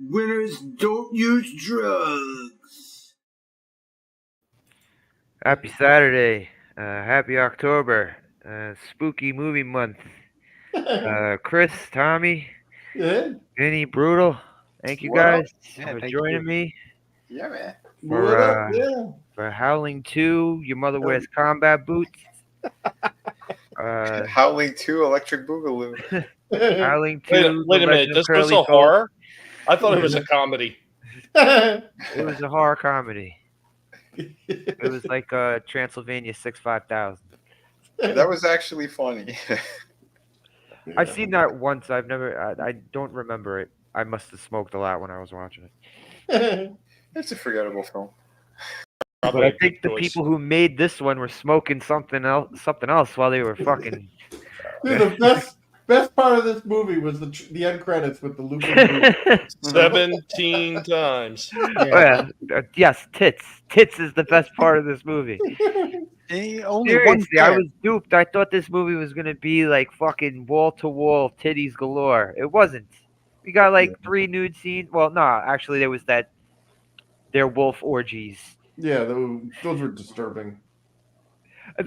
Winners don't use drugs. Happy Saturday. Happy October. Spooky movie month. Chris, Tommy, Yeah. Vinny, Brutal. Thank you What up? guys Yeah, for thank joining you. me Yeah, man. What up? Yeah. for Howling II. Your mother wears combat boots. Howling II, Electric Boogaloo. Howling II. Wait The a minute. Legend of This was Curly a Gold. horror? I thought it was a comedy. It was a horror comedy. It was like Transylvania 65000. That was actually funny. I've seen that once. I've never. I don't remember it. I must have smoked a lot when I was watching it. It's a forgettable film. But Probably I think the people who made this one were smoking something else while they were fucking. Dude, the best part of this movie was the end credits with the looping boots. 17 times. Yeah. Yes, tits. Tits is the best part of this movie. Only Seriously, one I pair. was duped. I thought this movie was gonna be like fucking wall to wall titties galore. It wasn't. We got like 3 nude scenes. Well, no, actually there was their wolf orgies. Yeah, those were disturbing.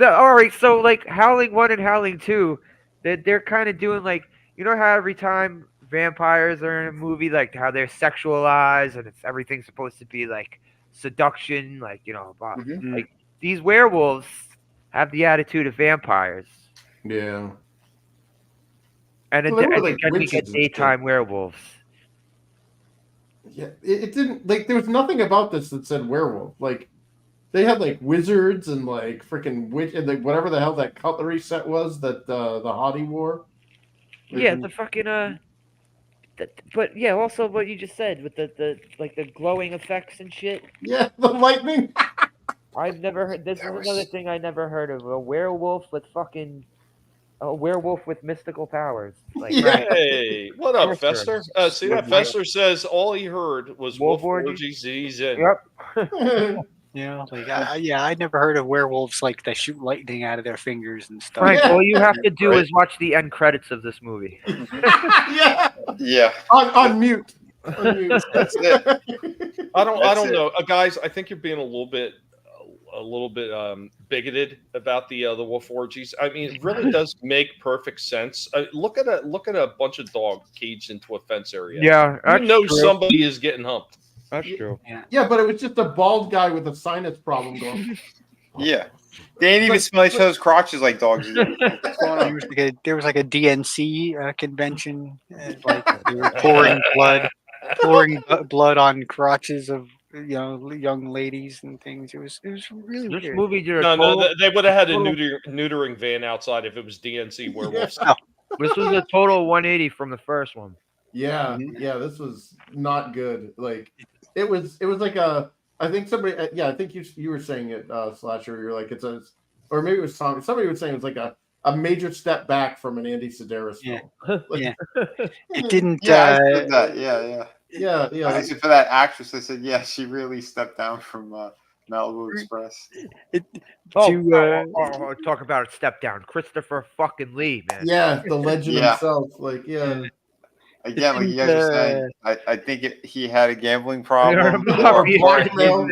All right, so like Howling 1 and Howling 2, they're kind of doing like, you know how every time vampires are in a movie, like how they're sexualized and everything's supposed to be like seduction, like, you know, like these werewolves have the attitude of vampires. Yeah. And Well, they were, I like, think we witches get and daytime shit. werewolves. Yeah, it didn't like there was nothing about this that said werewolf. Like they had like wizards and like freaking witch and like whatever the hell that cutlery set was that the hottie wore. Yeah, the fucking but yeah, also what you just said with the like the glowing effects and shit. Yeah, the lightning. I've never heard. This is another thing I never heard of. A werewolf with mystical powers. Like, Yeah. Hey, what up, Fester. Fester? See that? Fester says all he heard was Wolf wolf orgies? orgies he's in. Yep. You know, like I never heard of werewolves like that shoot lightning out of their fingers and stuff. Frank, Yeah. all you have to do Right. is watch the end credits of this movie. Yeah. Yeah. On mute. On mute. That's it. I don't That's know, guys. I think you're being a little bit bigoted about the wolf orgies. I mean, it really does make perfect sense. Look at a bunch of dogs caged into a fence area. Yeah, you that's know true. somebody is getting humped. That's true. Yeah, but it was just a bald guy with a sinus problem going. Yeah. They didn't even smell each other's crotches like dogs do. What's going on? There was like a DNC convention, like they were pouring blood on crotches of young ladies and things. It was really This weird. movie did a No, total, they would have had a total- neutering van outside if it was DNC werewolves. This was a total 180 from the first one. Yeah, yeah, this was not good. Like it was like a. I think somebody. Yeah, I think you were saying it, Slasher. You're like it's a, or maybe it was Tom. Somebody was saying it was like a major step back from an Andy Sedaris film. Like, Yeah. It didn't. Yeah, I said that. Yeah. yeah. I said for that actress, I said, yeah, she really stepped down from Malibu Express. Talk about a step down. Christopher fucking Lee, man. Yeah, the legend Yeah. himself. Like, yeah. Again, like you guys are saying, I think he had a gambling problem Or or blackmail.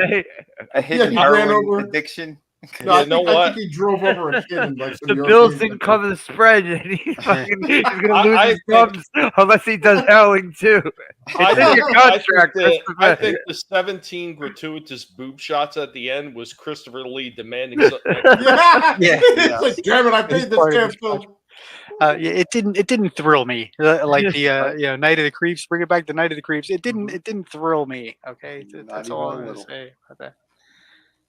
a hidden he ran heroin over- addiction. No, I You know think what? he drove over a kid in like some The European Bills country. didn't cover the spread, and he's gonna I- lose I his think- clubs unless he does Howling too. I It's in your contract, I Christopher. think the 17 gratuitous boob shots at the end was Christopher Lee demanding something. Yeah, Yeah. It's like, damn it! I paid this part of damn his film. Yeah, it didn't thrill me like the Night of the Creeps. Bring it back to Night of the Creeps. It didn't thrill me. Okay, Not that's even all a I'm gonna little. say about that.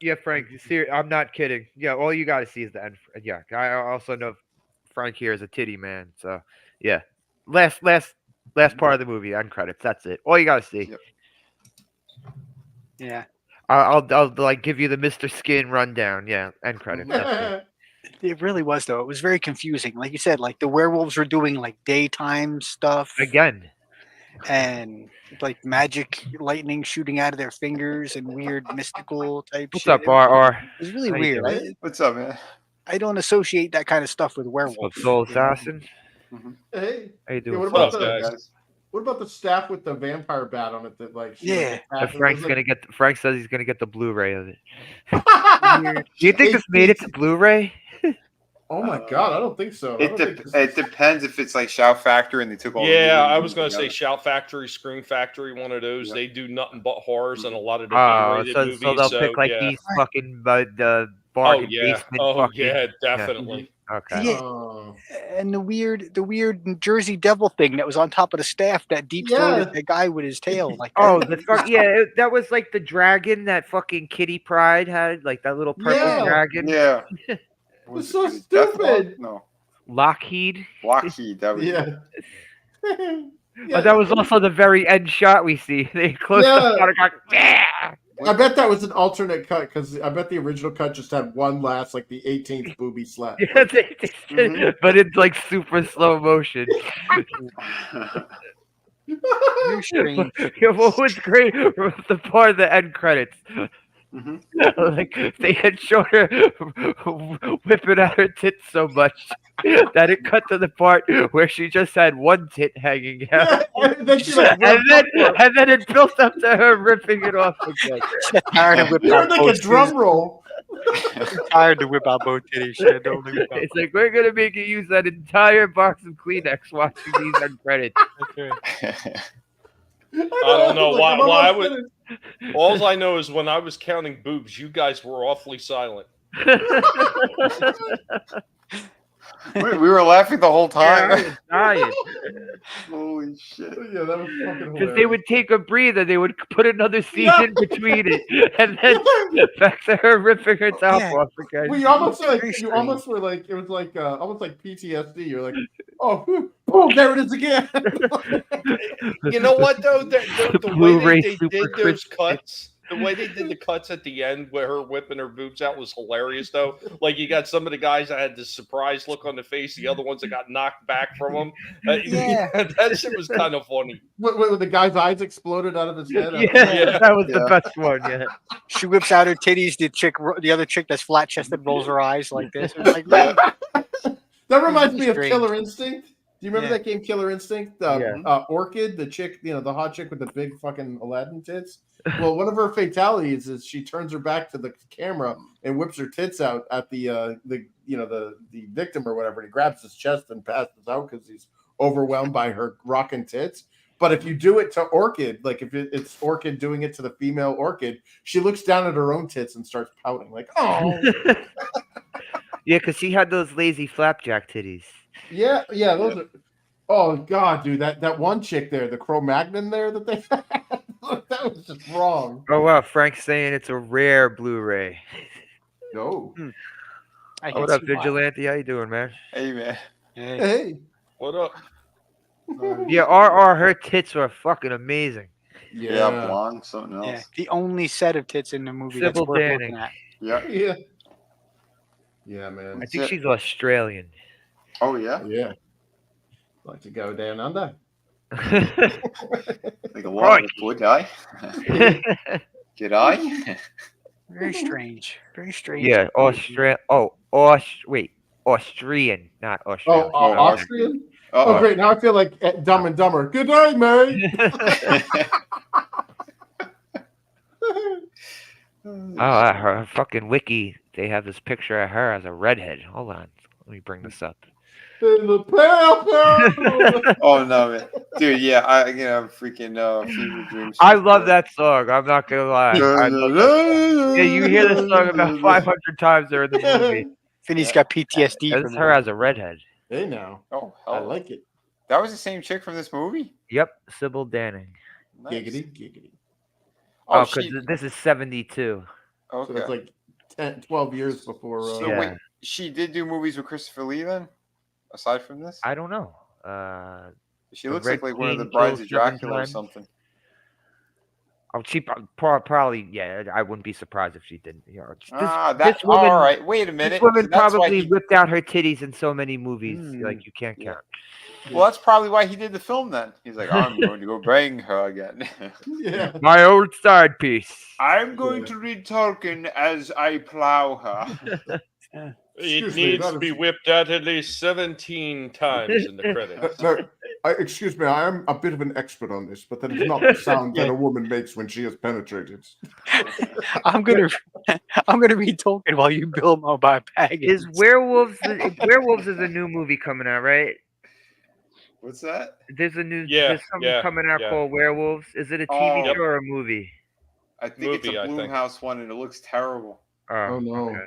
Yeah, Frank. I'm not kidding. Yeah, all you got to see is the end. Yeah, I also know Frank here is a titty man. So yeah, last part of the movie, end credits. That's it. All you got to see. Yep. Yeah, I'll like give you the Mr. Skin rundown. Yeah, end credits. That's it really was though. It was very confusing. Like you said, like the werewolves were doing like daytime stuff it. Again. and like magic lightning shooting out of their fingers and weird mystical type What's shit. up, RR? It was really How you weird. doing? What's up, man? I don't associate that kind of stuff with What's werewolves. up, Soul Assassin? Hey, How you yeah, doing? what Soul? about What's up, the guys? What about the staff with the vampire bat on it? That like, she, Yeah. like, Frank says he's gonna get the Blu-ray of it. Weird. Do you think this made it to Blu-ray? Oh my god, I don't think so. I don't think this- It depends if it's like Shout Factory and they took all. Yeah, the I was going to say together. Shout Factory, Scream Factory, one of those. Yeah. They do nothing but horrors and a lot of the Oh, B-rated so movies. they'll pick like yeah. these fucking the Oh bargain yeah, basement fucking. definitely. Okay. Yeah. Oh. And the weird New Jersey Devil thing that was on top of the staff that deep throated the guy with his tail. Like Oh, the fuck that was like the dragon that fucking Kitty Pryde had, like that little purple Yeah. dragon. Yeah. It's so it Death stupid. Walk? No. Lockheed. Lockheed. That was Yeah. That was also the very end shot we see. They closed the shot and got, yeah. I bet that was an alternate cut because I bet the original cut just had one last, like the 18th booby slap. Yeah, but it's like super slow motion. very strange. Yeah, what was great was the part of the end credits. Like they had shown her whipping out her tits so much that it cut to the part where she just had one tit hanging out. Yeah, and then she like and then it built up to her ripping it off again. Tired to whip out like both a drum roll. titties. Tired to whip out both titties. She had to only whip out It's like we're gonna make you use that entire box of Kleenex watching these end credits. both. I don't know why. I'm Why I almost would. finished. All I know is when I was counting boobs, you guys were awfully silent. we were laughing the whole Yeah, I time. was dying. Holy shit. Yeah, that was fucking Because they would take a breather, they would put another scene in between it, and then back to her ripping her top Yeah. off again. Well, you almost Very like you strange. almost were like it was like almost like PTSD. You're like, oh, boom, there it is again. You know what though? The way Blu-ray they super did those crispy. cuts, the way they did the cuts at the end where her whipping her boobs out was hilarious though. Like you got some of the guys that had this surprised look on the face, the other ones that got knocked back from them. Yeah. That shit was kind of funny. when the guy's eyes exploded out of his head. Yeah, that was the Yeah. best one. Yeah, She whips out her titties. The other chick that's flat chested rolls her eyes like this. It's like, man, That reminds me of Strange. Killer Instinct. Do you remember Yeah. that game, Killer Instinct? Orchid, the chick, the hot chick with the big fucking Aladdin tits. Well, one of her fatalities is she turns her back to the camera and whips her tits out at the victim or whatever. And he grabs his chest and passes out because he's overwhelmed by her rocking tits. But if you do it to Orchid, like if it's Orchid doing it to the female Orchid, she looks down at her own tits and starts pouting, like, oh, yeah, because she had those lazy flapjack titties. yeah, those are. Oh god, dude, that one chick there, the Cro-Magnon there that they had, that was just wrong. Oh wow, Frank's saying it's a rare Blu-ray. No. I Oh, what can up, see why. Vigilante? How you doing, man? Hey man. Hey. Hey. What up? Yeah, RR, her tits were fucking amazing. Yeah, blonde, something else. Yeah, the only set of tits in the movie Sybil that's worth Danning. looking at. Yeah. Yeah. Yeah, man. I think she's Australian. Oh yeah. Yeah. Like to go down under. Like a lot would I? Did I? Very strange. Very strange. Yeah, Austrian, not Australian. Oh, Austrian? Oh, Uh-oh. great. Now I feel like Dumb and Dumber. Good day, mate. Her fucking wiki, they have this picture of her as a redhead. Hold on. Let me bring this up. In the pale. Oh no, man. Dude, yeah, I freaking fever dreams. I love that song. I'm not gonna lie. I love that song. Yeah, you hear this song about 500 times during the movie. Finney's got PTSD. That's from her that. as a redhead. Hey, now. Oh, I hell. like it. That was the same chick from this movie? Yep, Sybil Danning. Nice. Giggity. Oh, Oh, because she, this is 72. So okay. that's like 12 years before. So Yeah. wait, she did do movies with Christopher Lee then? Aside from this? I don't know. She The looks Red like one of the Queen brides killed of Dracula 7 or times. something. She probably, yeah. I wouldn't be surprised if she didn't. You know, That's woman- all right. Wait a minute. This woman That's why probably he- whipped out her titties in so many movies, like you can't count. Well, that's probably why he did the film then. He's like, I'm going to go bang her again. Yeah. My old side piece. I'm going to read Tolkien as I plow her. It Excuse me, needs that to be is- whipped out at least 17 times in the credits. Excuse me, I am a bit of an expert on this, but that is not the sound that a woman makes when she is penetrated. I'm gonna read Tolkien while you bill him out by Baggins. Is Werewolves is a new movie coming out, right? What's that? There's a new Yeah, there's something yeah, coming out yeah. called Werewolves. Is it a TV Oh. show or a movie? I think it's a Movie, I think. Bloomhouse one, and it looks terrible. Oh no. Okay.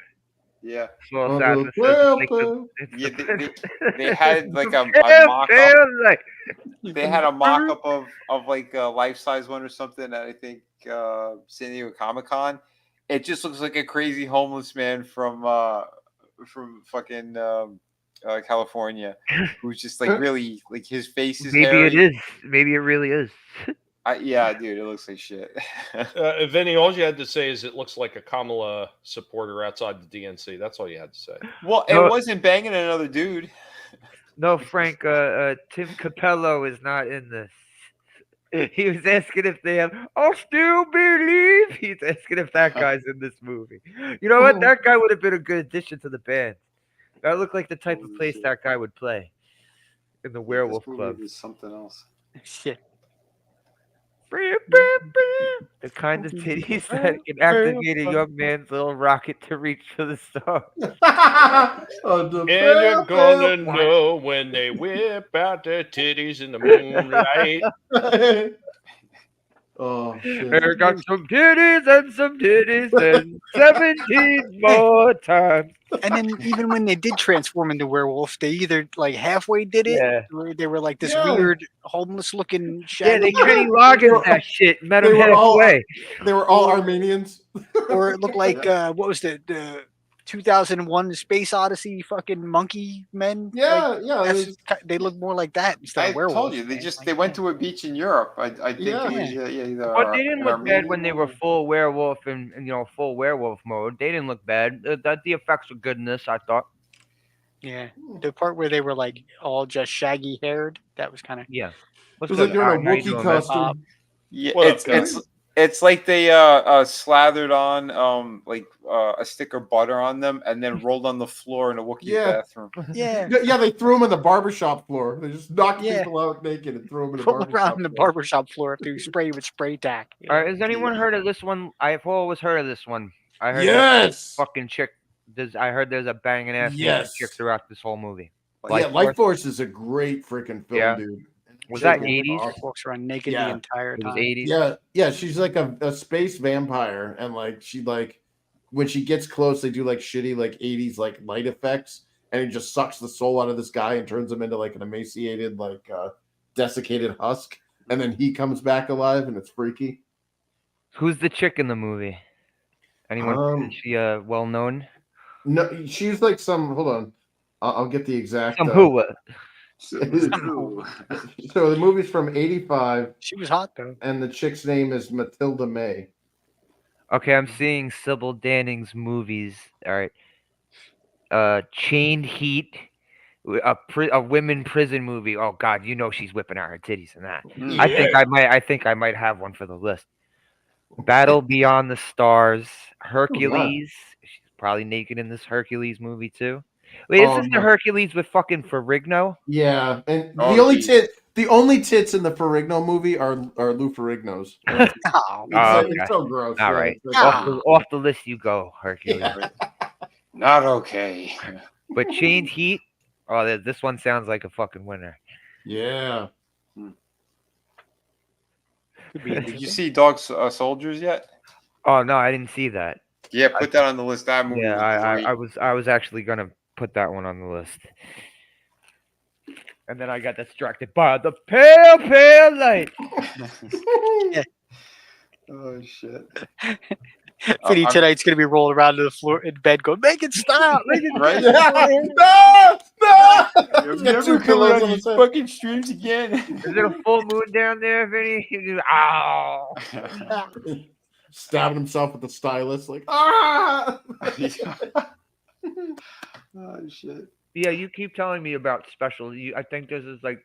Yeah. Well, Oh, that's no. it's like it's Yeah, the- they had like a Pale, mock-up. pale, like, They had a mock-up of like a life-size one or something at I think San Diego Comic-Con. It just looks like a crazy homeless man from fucking California, who's just like really like his face is maybe hairy. it is. Maybe it really is. Yeah, dude, it looks like shit. Vinny, all you had to say is it looks like a Kamala supporter outside the DNC. That's all you had to say. Well, No. it wasn't banging another dude. No, Frank. Tim Capello is not in this. He was asking if they have. I'll still believe. He's asking if that guy's in this movie. You know what? That guy would have been a good addition to the band. That looked like the type of place that guy would play in the Werewolf Club. Was something else. Shit. The kind of titties that can activate a young man's little rocket to reach for the stars. And you're gonna know when they whip out their titties in the moonlight. Oh shit. I got some titties and 17 more times. And then even when they did transform into werewolf, they either like halfway did it, Yeah. or they were like this Yeah. weird homeless looking Yeah, shaggy, they Kenny Loggins that shit. Met they him were all- halfway. They were all Armenians. or it looked like what was the 2001 Space Odyssey fucking monkey men? Yeah, Like, yeah. that's they look more like that instead I of werewolves. told you they man. just Like, they went to a beach in Europe. I think Yeah. it was either. But they didn't an look bad when they were Armenian full werewolf and full werewolf mode. They didn't look bad. The effects were good in this, I thought. yeah, the part where they were like all just shaggy haired, that was kind of Yeah. It What's was like good? doing a How you Wookiee doing, man? costume. Yeah, What up, it's like they slathered on a stick of butter on them and then rolled on the floor in a Wookiee Yeah. bathroom. yeah. Yeah, they threw him in the barbershop floor. They just knocked Yeah. people out naked and threw them in the Roll barbershop around the floor. barbershop floor after you spray with spray tack. you All know? right, has anyone heard of this one? I've always heard of this one. I heard that Yes. fucking chick. I heard there's a banging ass Yes. chick throughout this whole movie. Yeah, Life Force is a great freaking film, Yeah. dude. Was Chick that is 80s? awesome. Walks around naked Yeah. the entire It was time. 80s. Yeah, she's like a space vampire, and like she like when she gets close, they do like shitty like 80s like light effects, and it just sucks the soul out of this guy and turns him into like an emaciated, like desiccated husk, and then he comes back alive, and it's freaky. Who's the chick in the movie? Anyone? Is she well known? No, she's like some. Hold on, I'll get the exact. Some who? So the movie's from '85, She was hot though. and the chick's name is Matilda May. Okay, I'm seeing Sybil Danning's movies. All right. Chained Heat, a women prison movie. Oh God, she's whipping out her titties in that. Mm. I think I might have one for the list. Battle Beyond the Stars, Hercules. She's probably naked in this Hercules movie too. Wait, is this the no. Hercules with fucking Ferrigno? Yeah, and Oh, the only tits in the Ferrigno movie are Lou Ferrigno's. It's, Oh, like, okay. it's so gross. All yeah. right, It's like- off the list you go, Hercules. Yeah. Not okay. But Chained Heat. Oh, this one sounds like a fucking winner. Yeah. could be Did you interesting. see Dog Soldiers yet? Oh no, I didn't see that. Yeah, put that on the list. That movie. Yeah, was great. I was actually gonna put that one on the list. And then I got distracted by the pale light. Oh shit! Vinny I'm- tonight's gonna be rolling around to the floor in bed, going, "Make it stop! Make it Right? No! You'll got two pillows on the side. fucking streams again. Is it a full moon down there, Vinny? Ow! Stabbing himself with the stylus, like ah. Oh shit! Yeah, you keep telling me about special. I think this is like.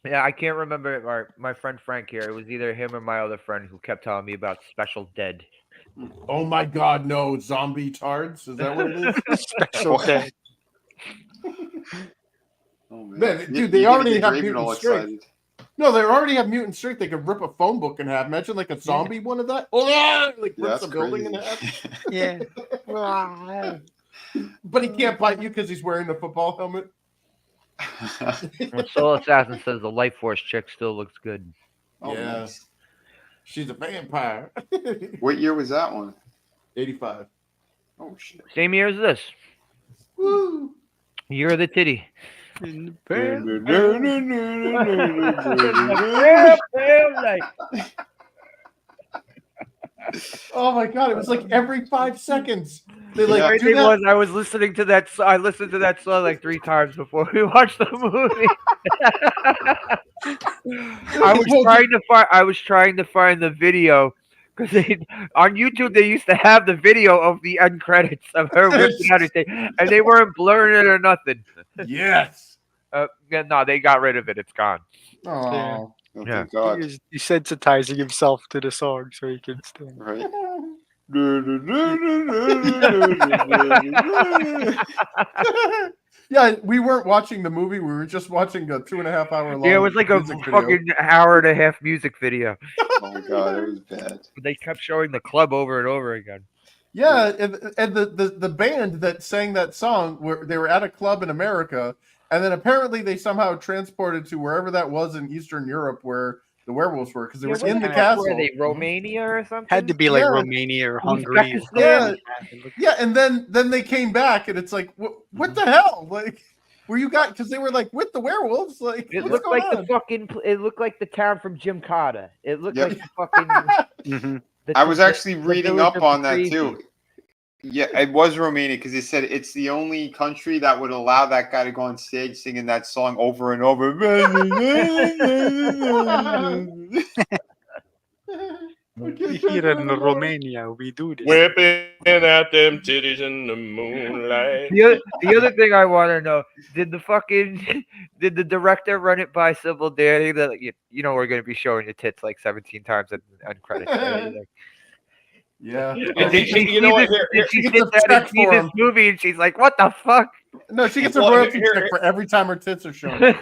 Yeah, I can't remember my friend Frank here. It was either him or my other friend who kept telling me about Special Dead. Oh my God, no! Zombie tards? Is that what it is? Special day. Oh, Man, dude, You're they gonna already get have Raven all mutant strength. excited. No, they already have mutant strength. They could rip a phone book in half. Imagine like a zombie one of that. Oh yeah, like Yeah, rips that's a building in crazy. half. Yeah. But he can't bite you because he's wearing the football helmet. When Soul Assassin says the Life Force chick still looks good. Oh, Yeah. nice. She's a vampire. What year was that one? 85. Oh shit. Same year as this. Woo! Year of the titty. In the bed. Oh my God! It was like every 5 seconds. They like Yeah. The do thing that. was, I was listening to that. I listened to that song like 3 times before we watched the movie. I was trying to find the video because on YouTube they used to have the video of the end credits of her ripping out everything, and they weren't blurring it or nothing. Yes. Yeah, no, they got rid of it. It's gone. Oh. Oh, Yeah. thank God. He's desensitizing himself to the song so he can stay. Right. Yeah, we weren't watching the movie. We were just watching a 2.5 hour long. Yeah, it was like a music video. fucking hour and a half music video. Oh my God, it was bad. They kept showing the club over and over again. Yeah, and the band that sang that song they were at a club in America, and then apparently they somehow transported to wherever that was in Eastern Europe where the werewolves were because they were in the castle. Were they Romania or something? Had to be like Yeah. Romania or Hungary. Uzbekistan? Yeah, and then they came back, and it's like, what the hell? Like, were you guys? Because they were like with the werewolves. Like, It what's looked going like on? the fucking. It looked like the town from Jim Carter. It looked Yep. like the fucking. Mhm. I was actually the reading village up of on the that crazy. too. Yeah, it was Romania because they said it's the only country that would allow that guy to go on stage singing that song over and over. Here in Romania, we do this. Whipping at them titties in the moonlight. The other thing I want to know: did did the director run it by Sybil Danny that you know we're going to be showing your tits like 17 times in credits? Right? Like, Yeah. And you know what? Here, she she gets sits a down check and sees for this him. movie and she's like, "What the fuck?" No, she gets a Well, royalty here- check for every time her tits are shown. Not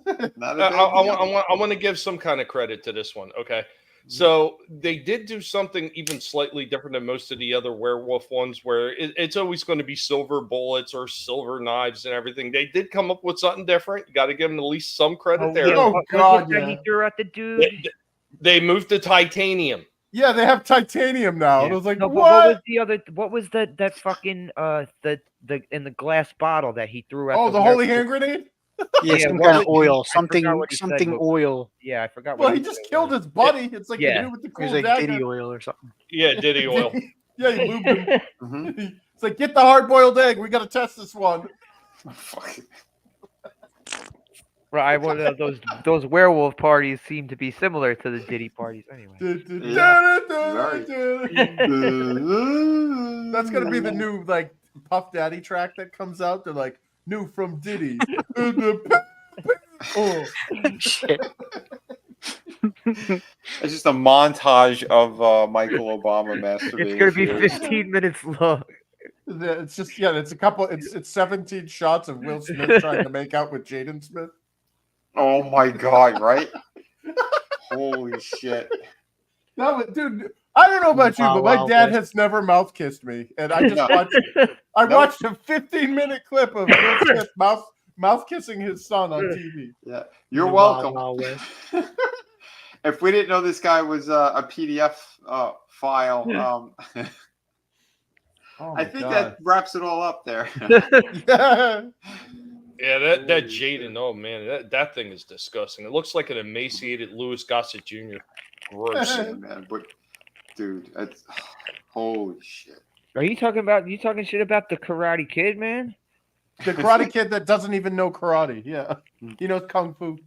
a bad I deal. want to give some kind of credit to this one. Okay. So they did do something even slightly different than most of the other werewolf ones where it's always going to be silver bullets or silver knives and everything. They did come up with something different. Got to give them at least some credit there. Oh, what God, was it that yeah. he threw at the dude? They moved to titanium. Yeah, they have titanium now. Yeah. And I was like, No, but what? what was the other? What was that fucking the in the glass bottle that he threw at? Oh, the holy hand grenade? Yeah, Yeah, some what kind of was- oil, I forgot what he said, something but- oil. Yeah, I forgot. Well, what he just killed his buddy. It's like Yeah. the dude with the It cool was like dagger. Diddy oil or something. Yeah, Diddy oil. Yeah, he lubed him. Mhm. It's like, get the hard-boiled egg. We got to test this one. Fuck. Right, one of those werewolf parties seem to be similar to the Diddy parties, anyway. That's gonna be the new like Puff Daddy track that comes out. They're like, new from Diddy. Oh, Shit. It's just a montage of Michael Obama masturbating. It's gonna be 15 minutes long. it's just it's a couple. It's 17 shots of Will Smith trying to make out with Jaden Smith. Oh my God! Right? Holy shit! Dude, I don't know about you, Wow, but my wow, dad West. has never mouth kissed me, and I just No. watched. I No. watched a 15-minute clip of Will Smith mouth kissing his son on TV. Yeah, you're Wow, welcome. wow, West. If we didn't know this guy was a PDF file, Oh I think that wraps it all up there. that. Yeah, that Jaden, oh man, that thing is disgusting. It looks like an emaciated Louis Gossett Jr. Gross. Yeah, man, but dude, that's holy shit. Are you talking shit about the Karate Kid, man? The Karate Kid that doesn't even know karate. Yeah, he knows kung fu.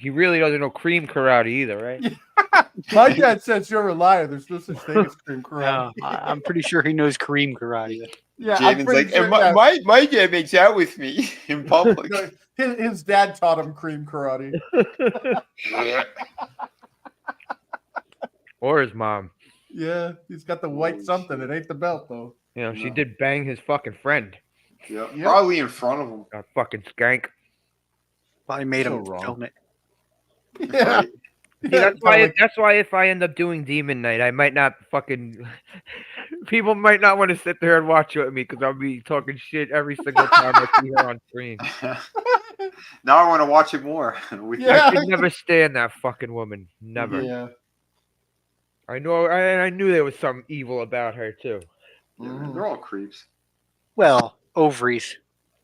He really doesn't know cream karate either, right? My dad says you're a liar. There's no such thing as cream karate. No, I'm pretty sure he knows Kareem karate. Yeah, I'm Jaden's pretty like, sure and that- my dad makes out with me in public. his dad taught him cream karate. Or his mom. Yeah, he's got the white Holy something. shit. It ain't the belt though. You know, she No. did bang his fucking friend. Yeah, Yep. probably in front of him. A fucking skank. Probably made So him wrong. film it. Yeah. Right. See, that's kinda why. like- That's why if I end up doing Demon Night, I might not fucking. People might not want to sit there and watch it with me because I'll be talking shit every single time I see her on screen. Now I want to watch it more. With Yeah. I could never stand that fucking woman. Never. Yeah. I know. I knew there was something evil about her too. Yeah, man, they're all creeps. Well, ovaries.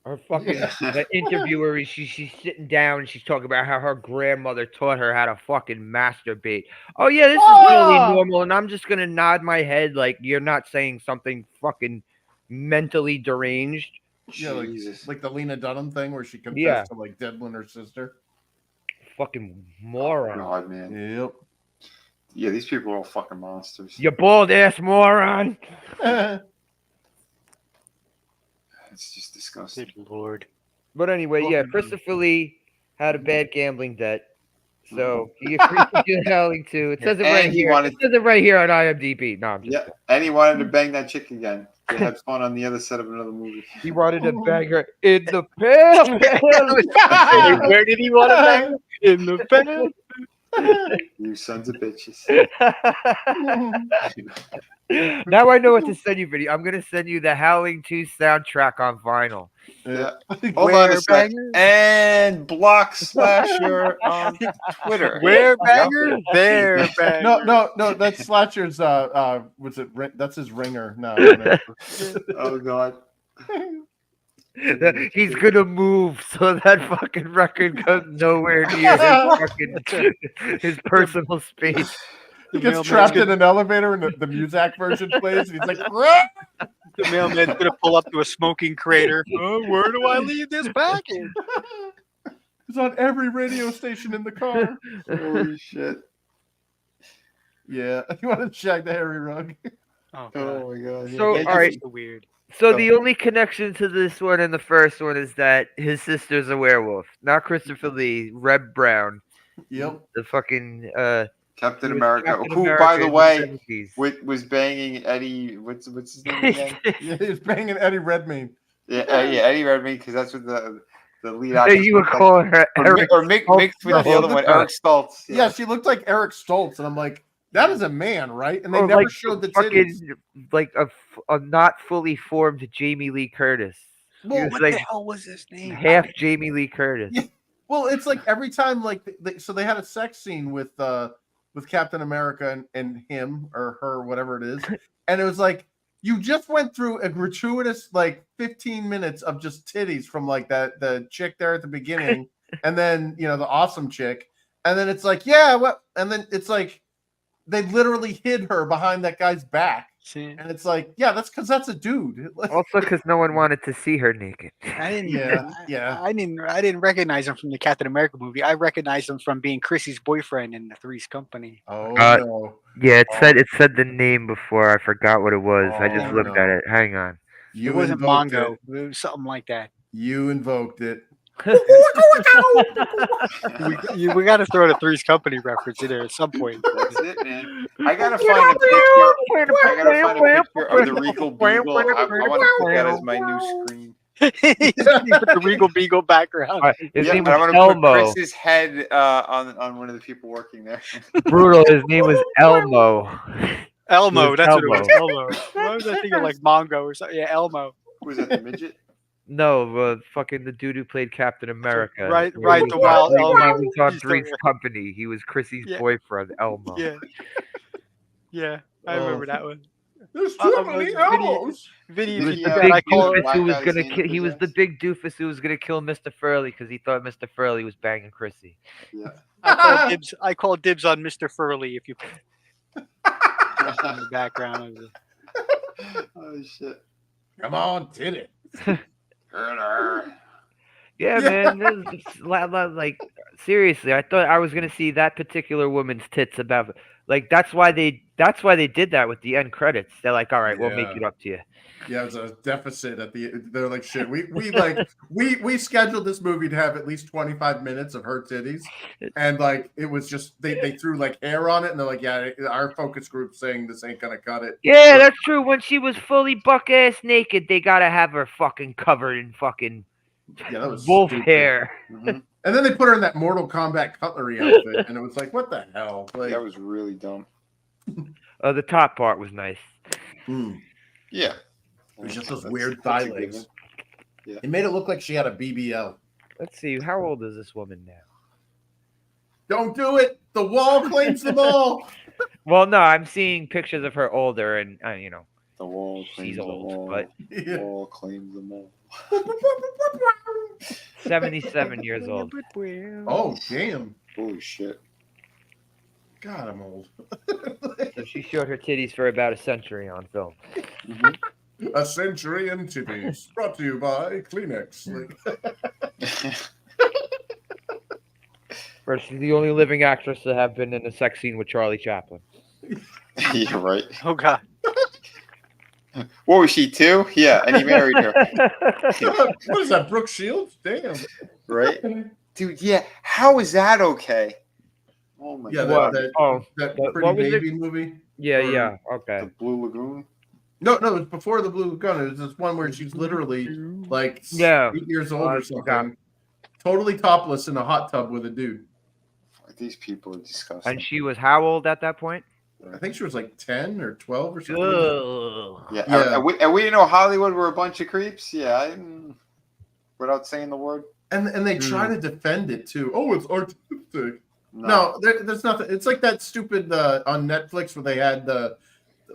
Her fucking Yeah. the interviewer, she's sitting down and she's talking about how her grandmother taught her how to fucking masturbate. Oh yeah, this is totally Ah! normal, and I'm just gonna nod my head like you're not saying something fucking mentally deranged. Yeah, Jesus. like the Lena Dunham thing where she confessed Yeah. to like Devlin, her sister. Fucking Oh, moron. God, man. Yep. Yeah, these people are all fucking monsters. You bald ass moron. It's just disgusting. Good lord. But anyway, Well, yeah, Christopher Lee had a bad gambling debt. So he agreed to do Howling II. It says it And right he here. wanted- It says it right here on IMDb. No, I'm just Yeah, and he wanted to bang that chick again. They had fun on the other set of another movie. He wanted to bang her in the pale. Where did he want to bang her? In the bed. You sons of bitches. Now I know what to send you, video. I'm gonna send you the Howling 2 soundtrack on vinyl. Yeah. Yeah. Hold on a sec. And block Slasher on Twitter. Where banger? There banger. No, that's Slasher's was it that's his ringer now. Whatever. Oh God. He's gonna move so that fucking record goes nowhere near his fucking his personal space. He gets trapped in an elevator and the Muzak version plays and he's like, "Rah!" The mailman's gonna pull up to a smoking crater. Oh, where do I leave this package? It's on every radio station in the car. Holy shit. Yeah. You want to shag the hairy rug? Oh, God. Oh my God. So, That's all right. so weird. So the only connection to this one and the first one is that his sister's a werewolf, not Christopher Lee, Reb Brown, Yep. the fucking Captain he was America, Captain who, America by the in way, 70s. was banging Eddie. What's his name again? Yeah, he's banging Eddie Redmayne. Yeah, Eddie Redmayne, because that's what the lead actor. You were calling her Eric. or Mick with the other one, Eric Stoltz. Yeah, she looked like Eric Stoltz, and I'm like, that is a man, right? And they Or never like showed the fucking titties. like a not fully formed Jamie Lee Curtis. Well, was What like the hell was his name? half Jamie Lee Curtis. Yeah. Well, it's like every time, like, so they had a sex scene with Captain America and him or her, whatever it is, and it was like you just went through a gratuitous like 15 minutes of just titties from like the chick there at the beginning, and then the awesome chick, and then it's like what, and then it's like they literally hid her behind that guy's back, See, and it's like that's because that's a dude. Also, because no one wanted to see her naked. I didn't. Yeah. I didn't recognize him from the Captain America movie. I recognized him from being Chrissy's boyfriend in the Three's Company. Oh no, Yeah, it said the name before. I forgot what it was. I just Oh, looked no. at it. Hang on. you It wasn't invoked Mongo. it. It was something like that. You invoked it. We got to throw the Three's Company reference in there at some point. That's it, man. I gotta find a picture. I gotta find a picture of the Regal Beagle. I want to put that as my new screen. He put the Regal Beagle background. All right, his name I was want to Elmo. put Chris's head on one of the people working there. Brutal. His name was Elmo. Elmo, It was that's what it was. Elmo. Why was I thinking like Mongo or something? Yeah, Elmo. Was that the midget? No, fucking the dude who played Captain America. Right, He right, was- the wild he Elmo. was on He's the- Three's Company. He was Chrissy's Yeah. boyfriend, Elmo. Yeah. Yeah, I Oh. remember that one. There's too too many many Elmos. Vinny, He was Yeah, the big I call it. doofus who was Black gonna guys kill. in He was the possess. big doofus who was gonna kill Mr. Furley because he thought Mr. Furley was banging Chrissy. Yeah. I call dibs on Mr. Furley if you put in the background of the. Oh shit. Come on, did it. Yeah, man. Like seriously, I thought I was gonna see that particular woman's tits about. Like that's why they did that with the end credits. They're like, all right, we'll make Yeah. it up to you. Yeah, it was a deficit at the. They're like, shit. We scheduled this movie to have at least 25 minutes of her titties, and like it was just they threw like hair on it, and they're like, yeah, our focus group saying this ain't gonna cut it. Yeah, So- that's true. When she was fully buck ass naked, they gotta have her fucking covered in fucking Yeah, that was wolf stupid. hair. Mhm. And then they put her in that Mortal Kombat cutlery outfit, and it was like, what the hell? Like, That was really dumb. The top part was nice. Yeah. It was just those That's- weird that's thigh a legs. given. Yeah. It made it look like she had a BBL. Let's see, how old is this woman now? Don't do it. The wall claims them all. Well, no, I'm seeing pictures of her older, and you know, The wall she's claims them old, all. but The wall claims them all. 77 years old. Oh, damn. Holy shit. God, I'm old. So she showed her titties for about a century on film. Mhm. A century in titties. Brought to you by Kleenex. Like, First, she's the only living actress to have been in a sex scene with Charlie Chaplin. Yeah, right. Oh God. What was she, 2? Yeah, and he married her. what is that, Brooke Shields? Damn. Right? Dude, yeah. How is that okay? Oh my Yeah, god. that what Pretty was it? Baby movie. Yeah, Or- yeah, okay. The Blue Lagoon? No, it was before the Blue Lagoon. It was this one where she's literally like Yeah. 8 years old I or forgot. something, totally topless in a hot tub with a dude. These people are disgusting. And she was how old at that point? I think she was like 10 or 12 or something. Ugh. Yeah. Yeah. And we didn't know Hollywood were a bunch of creeps? Yeah, I didn't, without saying the word. And they try Hmm. to defend it too. Oh, it's artistic. No, there's nothing. It's like that stupid on Netflix where they had the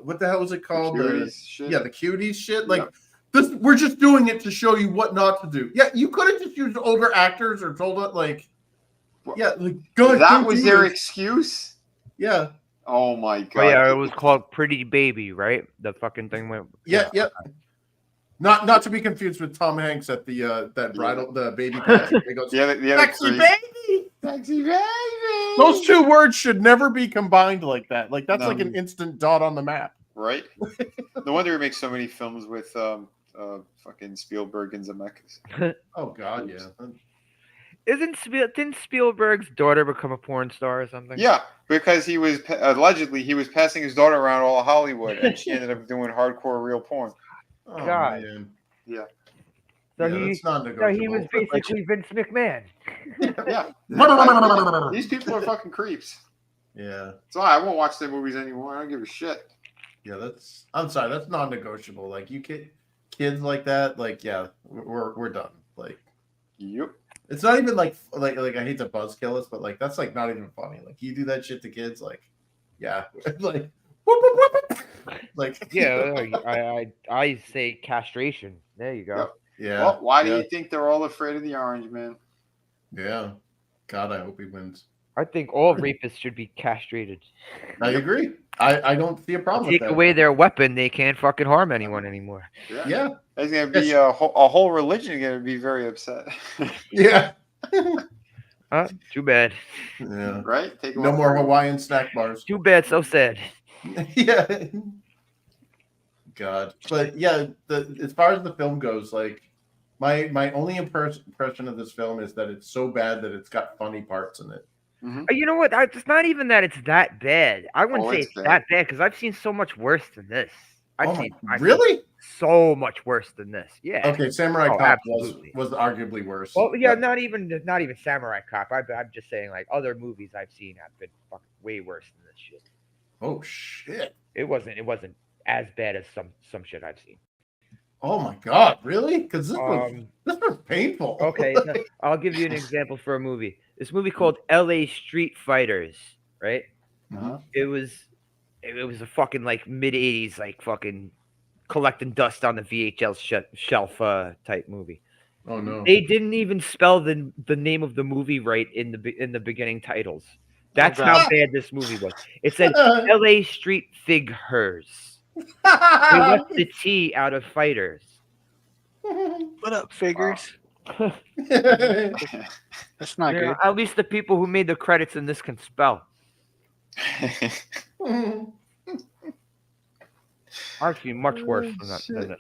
what the hell was it called? Cuties shit? Yeah, the cuties shit. Like Yep. this, we're just doing it to show you what not to do. Yeah, you could have just used older actors or told it like, yeah, like God, That don't was do their this. excuse? Yeah, Oh my god. Oh, yeah, it was called Pretty Baby, right? The fucking thing went. yeah. Not to be confused with Tom Hanks at the that bridal the baby party. He goes, the other "Sexy creep. baby." Sexy baby. Those two words should never be combined like that. Like that's No. like an instant dot on the map. Right? No wonder he makes so many films with fucking Spielberg and Zemeckis. Oh God, yeah. Didn't Spielberg's daughter become a porn star or something? Yeah, because he was allegedly he was passing his daughter around all of Hollywood, and she ended up doing hardcore real porn. Oh, God. man. Yeah. So Yeah, he, that's not so he was negotiable. basically Vince McMahon. Yeah. These people are fucking creeps. Yeah, So I won't watch their movies anymore. I don't give a shit. yeah. That's. I'm sorry. That's non-negotiable. Like you kids like that. Like yeah, we're done. Like Yep. it's not even like I hate to buzzkill us, but like that's like not even funny. Like you do that shit to kids. Like yeah, like whoop, whoop, whoop. Like Yeah, I say castration. There you go. Yep. yeah. Well, why do yeah, you think they're all afraid of the orange man? Yeah. God, I hope he wins. I think all rapists should be castrated. I agree. I don't see a problem Take with that. away their weapon, they can't fucking harm anyone anymore. Yeah. There's gonna be a whole religion gonna be very upset. Yeah. Too bad. Yeah. Right? Take No away- more Hawaiian snack bars. Too bad. So sad. Yeah. God. But yeah, as far as the film goes, like my only impression of this film is that it's so bad that it's got funny parts in it. You know what? It's not even that it's that bad. I wouldn't Oh, say it's it's bad. that bad because I've seen so much worse than this. I've seen Really? so much worse than this. Yeah. Okay, Samurai Oh, Cop absolutely. was arguably worse. Well, yeah, not even Samurai Cop. I'm just saying, like other movies I've seen have been fucking way worse than this shit. Oh shit. It wasn't as bad as some shit I've seen. Oh my God, really? Because this was painful. Okay, I'll give you an example for a movie. This movie called L.A. Street Fighters, right? Uh-huh. It was a fucking like mid '80s like fucking collecting dust on the VHS shelf type movie. Oh no. They didn't even spell the name of the movie right in the beginning titles. That's God. how bad this movie was. It said L.A. Street Fighters. They left the T out of fighters. What up, figures? That's not You know, good. at least the people who made the credits in this can spell. I've seen much worse than this.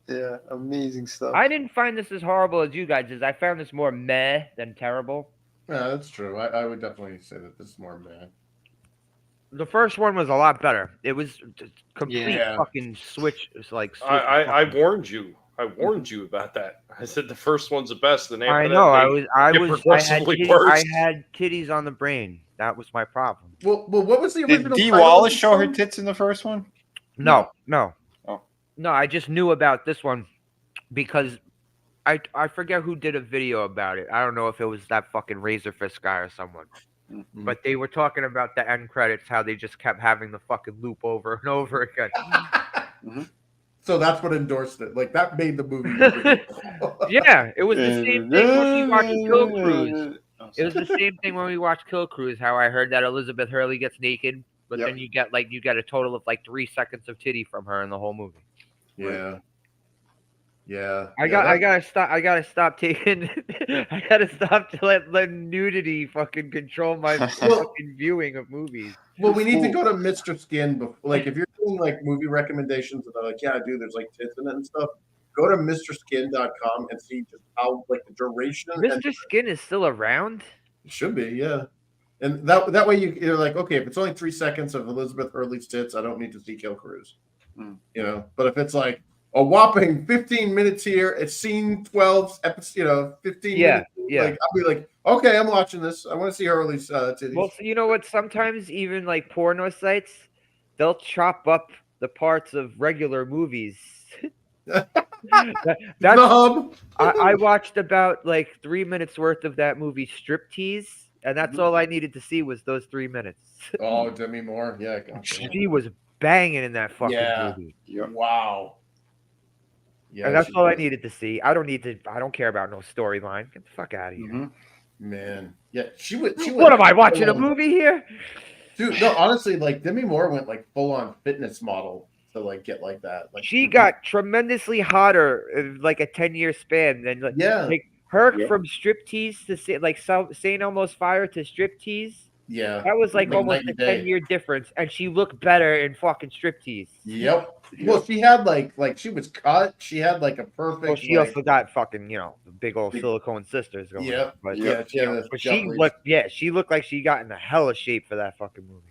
Yeah, amazing stuff. I didn't find this as horrible as you guys did. I found this more meh than terrible. Yeah, that's true. I would definitely say that this is more meh. The first one was a lot better. It was just complete Yeah. fucking switch. It's like switch I fucking- warned you. I warned you about that. I said the first one's the best, and after I that, know. they I get had progressively titties, worse. I had titties on the brain. That was my problem. Well, what was the Did original? Dee title of Wallace this show her song? tits in the first one? No. Oh. No, I just knew about this one because I forget who did a video about it. I don't know if it was that fucking Razor Fist guy or someone. Mhm. But they were talking about the end credits, how they just kept having the fucking loop over and over again. So that's what endorsed it. Like that made the movie. original. Yeah, it was the same thing when we watched Kill Cruise. Oh, It was the same thing when we watched Kill Cruise. How I heard that Elizabeth Hurley gets naked, but Yep. then you get a total of like 3 seconds of titty from her in the whole movie. Yeah. Yeah. I gotta stop taking. I gotta stop to let nudity fucking control my fucking viewing of movies. Well, we need to go to Mr. Skin. Like, if you're doing like movie recommendations and they're like, yeah, dude, there's like tits in it and stuff. Go to MrSkin.com and see just how like the duration. And Mr. Skin is still around. it should be, yeah. And that way you're like, okay, if it's only 3 seconds of Elizabeth Hurley's tits, I don't need to see Kill Cruise. You know, but if it's like a whopping 15 minutes here, it's scene 12, episode, 15 minutes. Yeah. Like, I'll be like, okay, I'm watching this. I want to see Hurley's titties. Well, so you know what? Sometimes even like porno sites, they'll chop up the parts of regular movies. That's Snub. I watched about like 3 minutes worth of that movie Striptease, and that's all I needed to see was those 3 minutes. Oh, Demi Moore. Yeah. Gotcha. She was banging in that fucking Yeah. movie. Wow. Yeah, And that's she all I was. needed to see. I don't care about no storyline. Get the fuck out of here. Man. Yeah, she went. What am I watching a full on- movie here? Dude, no, honestly, like Demi Moore went like full on fitness model to like get like that. Like She got tremendously hotter in like a 10-year span. Then like, Yeah. like her Yeah. from Striptease to Saint Elmo's Fire to Striptease. Yeah. That was like Like almost night a and day. 10-year difference, and she looked better in fucking Striptease. Yep. Well, she had like she was cut. She had like a perfect. Well, she like, also got fucking the big old silicone sisters going. Yep. on. But, Yeah. She had a but she looked like she got in a hella shape for that fucking movie.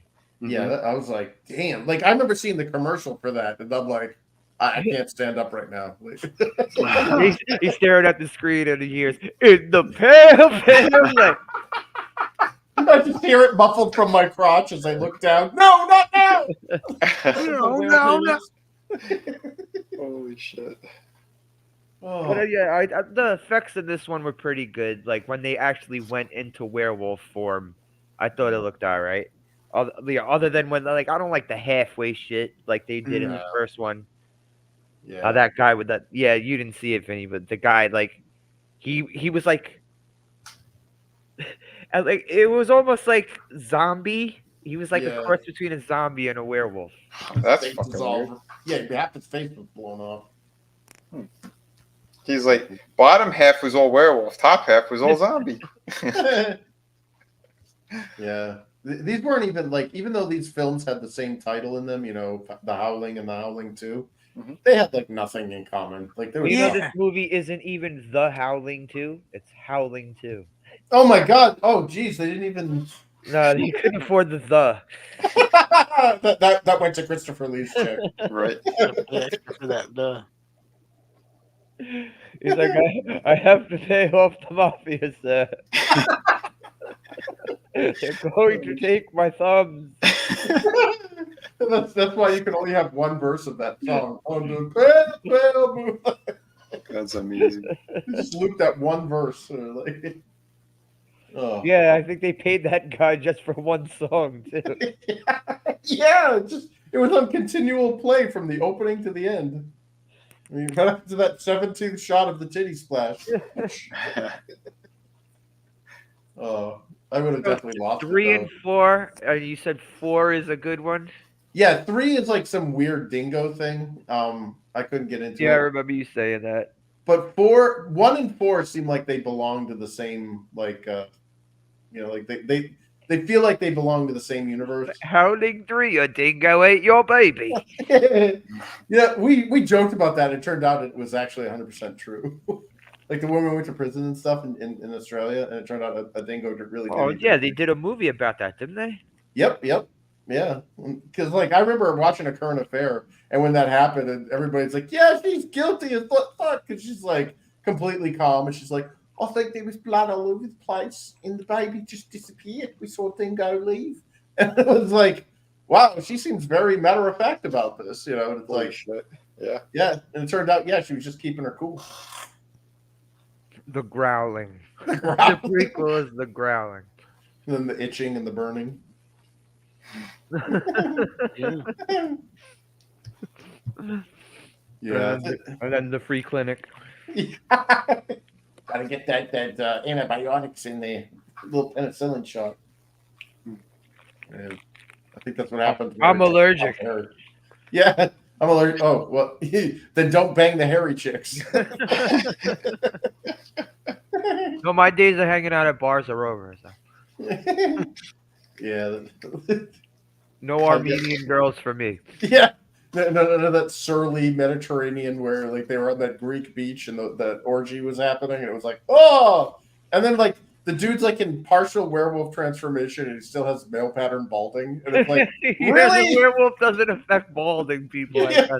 Yeah, I was like, damn. Like I remember seeing the commercial for that, and I'm like, I can't stand up right now. He's staring at the screen and he hears in the pale light. I just hear it muffled from my crotch as I look down. No, not now. No. Holy shit. Oh. But yeah, the effects in this one were pretty good. Like when they actually went into werewolf form, I thought it looked all right. Other than when like I don't like the halfway shit like they did in the No. first one. Yeah. That guy with that, yeah, you didn't see it, Vinny, but the guy like he was like, and, like it was almost like zombie. He was like Yeah. a cross between a zombie and a werewolf. That's Face fucking is all- weird. Yeah, half his face was blown off. He's like, bottom half was all werewolf, top half was all zombie. Yeah. These weren't even like, even though these films had the same title in them, The Howling and The Howling II, they had like nothing in common. Like there was. You know, this movie isn't even The Howling 2. It's Howling 2. Oh my God! Oh geez, they didn't even. No, you couldn't afford the that went to Christopher Lee's check. Right. For that, He's like, I have to pay off the mafia, sir. They're going to take my thumbs. That's why you can only have one verse of that song. On the pale moonlight. That's amazing. You just loop that one verse. Like, oh. Yeah, I think they paid that guy just for one song too. Yeah, it was on continual play from the opening to the end. I mean, right up to that 17th shot of the titty splash. Oh, I would have definitely lost. 3 it, and though. 4. You said 4 is a good one. Yeah, 3 is like some weird dingo thing. I couldn't get into Yeah, I it. remember you saying that. but 1 and 4 seem like they belong to the same, like, like they feel like they belong to the same universe. Howling 3, a dingo ate your baby. Yeah, we joked about that. It turned out it was actually 100% true. Like the woman went to prison and stuff in Australia, and it turned out a dingo really did. Oh yeah, they did a movie about that, didn't they? Yep, yeah. Because like I remember watching A Current Affair, and when that happened, and everybody's like, "Yeah, she's guilty as fuck," because she's like completely calm, and she's like, "I think there was blood all over the place, and the baby just disappeared. We saw dingo leave," and it was like, "Wow, she seems very matter of fact about this," And it's Holy like, shit. Yeah. yeah, and it turned out, yeah, she was just keeping her cool. The Growling. The The growling. prequel is The Growling. And then the itching and the burning. Yeah. Yeah. And then the Free Clinic. Gotta get that antibiotics in there. A little penicillin shot. And I think that's what happens. I'm allergic. Yeah, I'm allergic. Oh, well, then don't bang the hairy chicks. No, my days of hanging out at bars are over. So. Yeah. No Armenian girls for me. Yeah. No, that surly Mediterranean where like they were on that Greek beach and that orgy was happening, and it was like, oh, and then like the dude's like in partial werewolf transformation and he still has male pattern balding, and it's like, Yeah, really? the werewolf doesn't affect balding people. Yeah.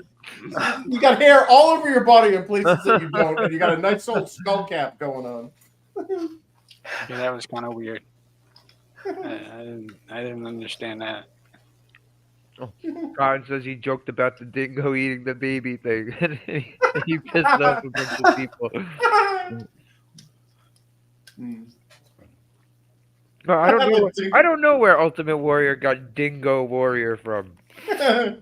You got hair all over your body in places that you don't, and you got a nice old skull cap going on. Yeah, that was kind of weird. I didn't understand that. Karen says he joked about the dingo eating the baby thing, and he pissed off a bunch of people. No, I don't know. I don't know where Ultimate Warrior got Dingo Warrior from. Yeah,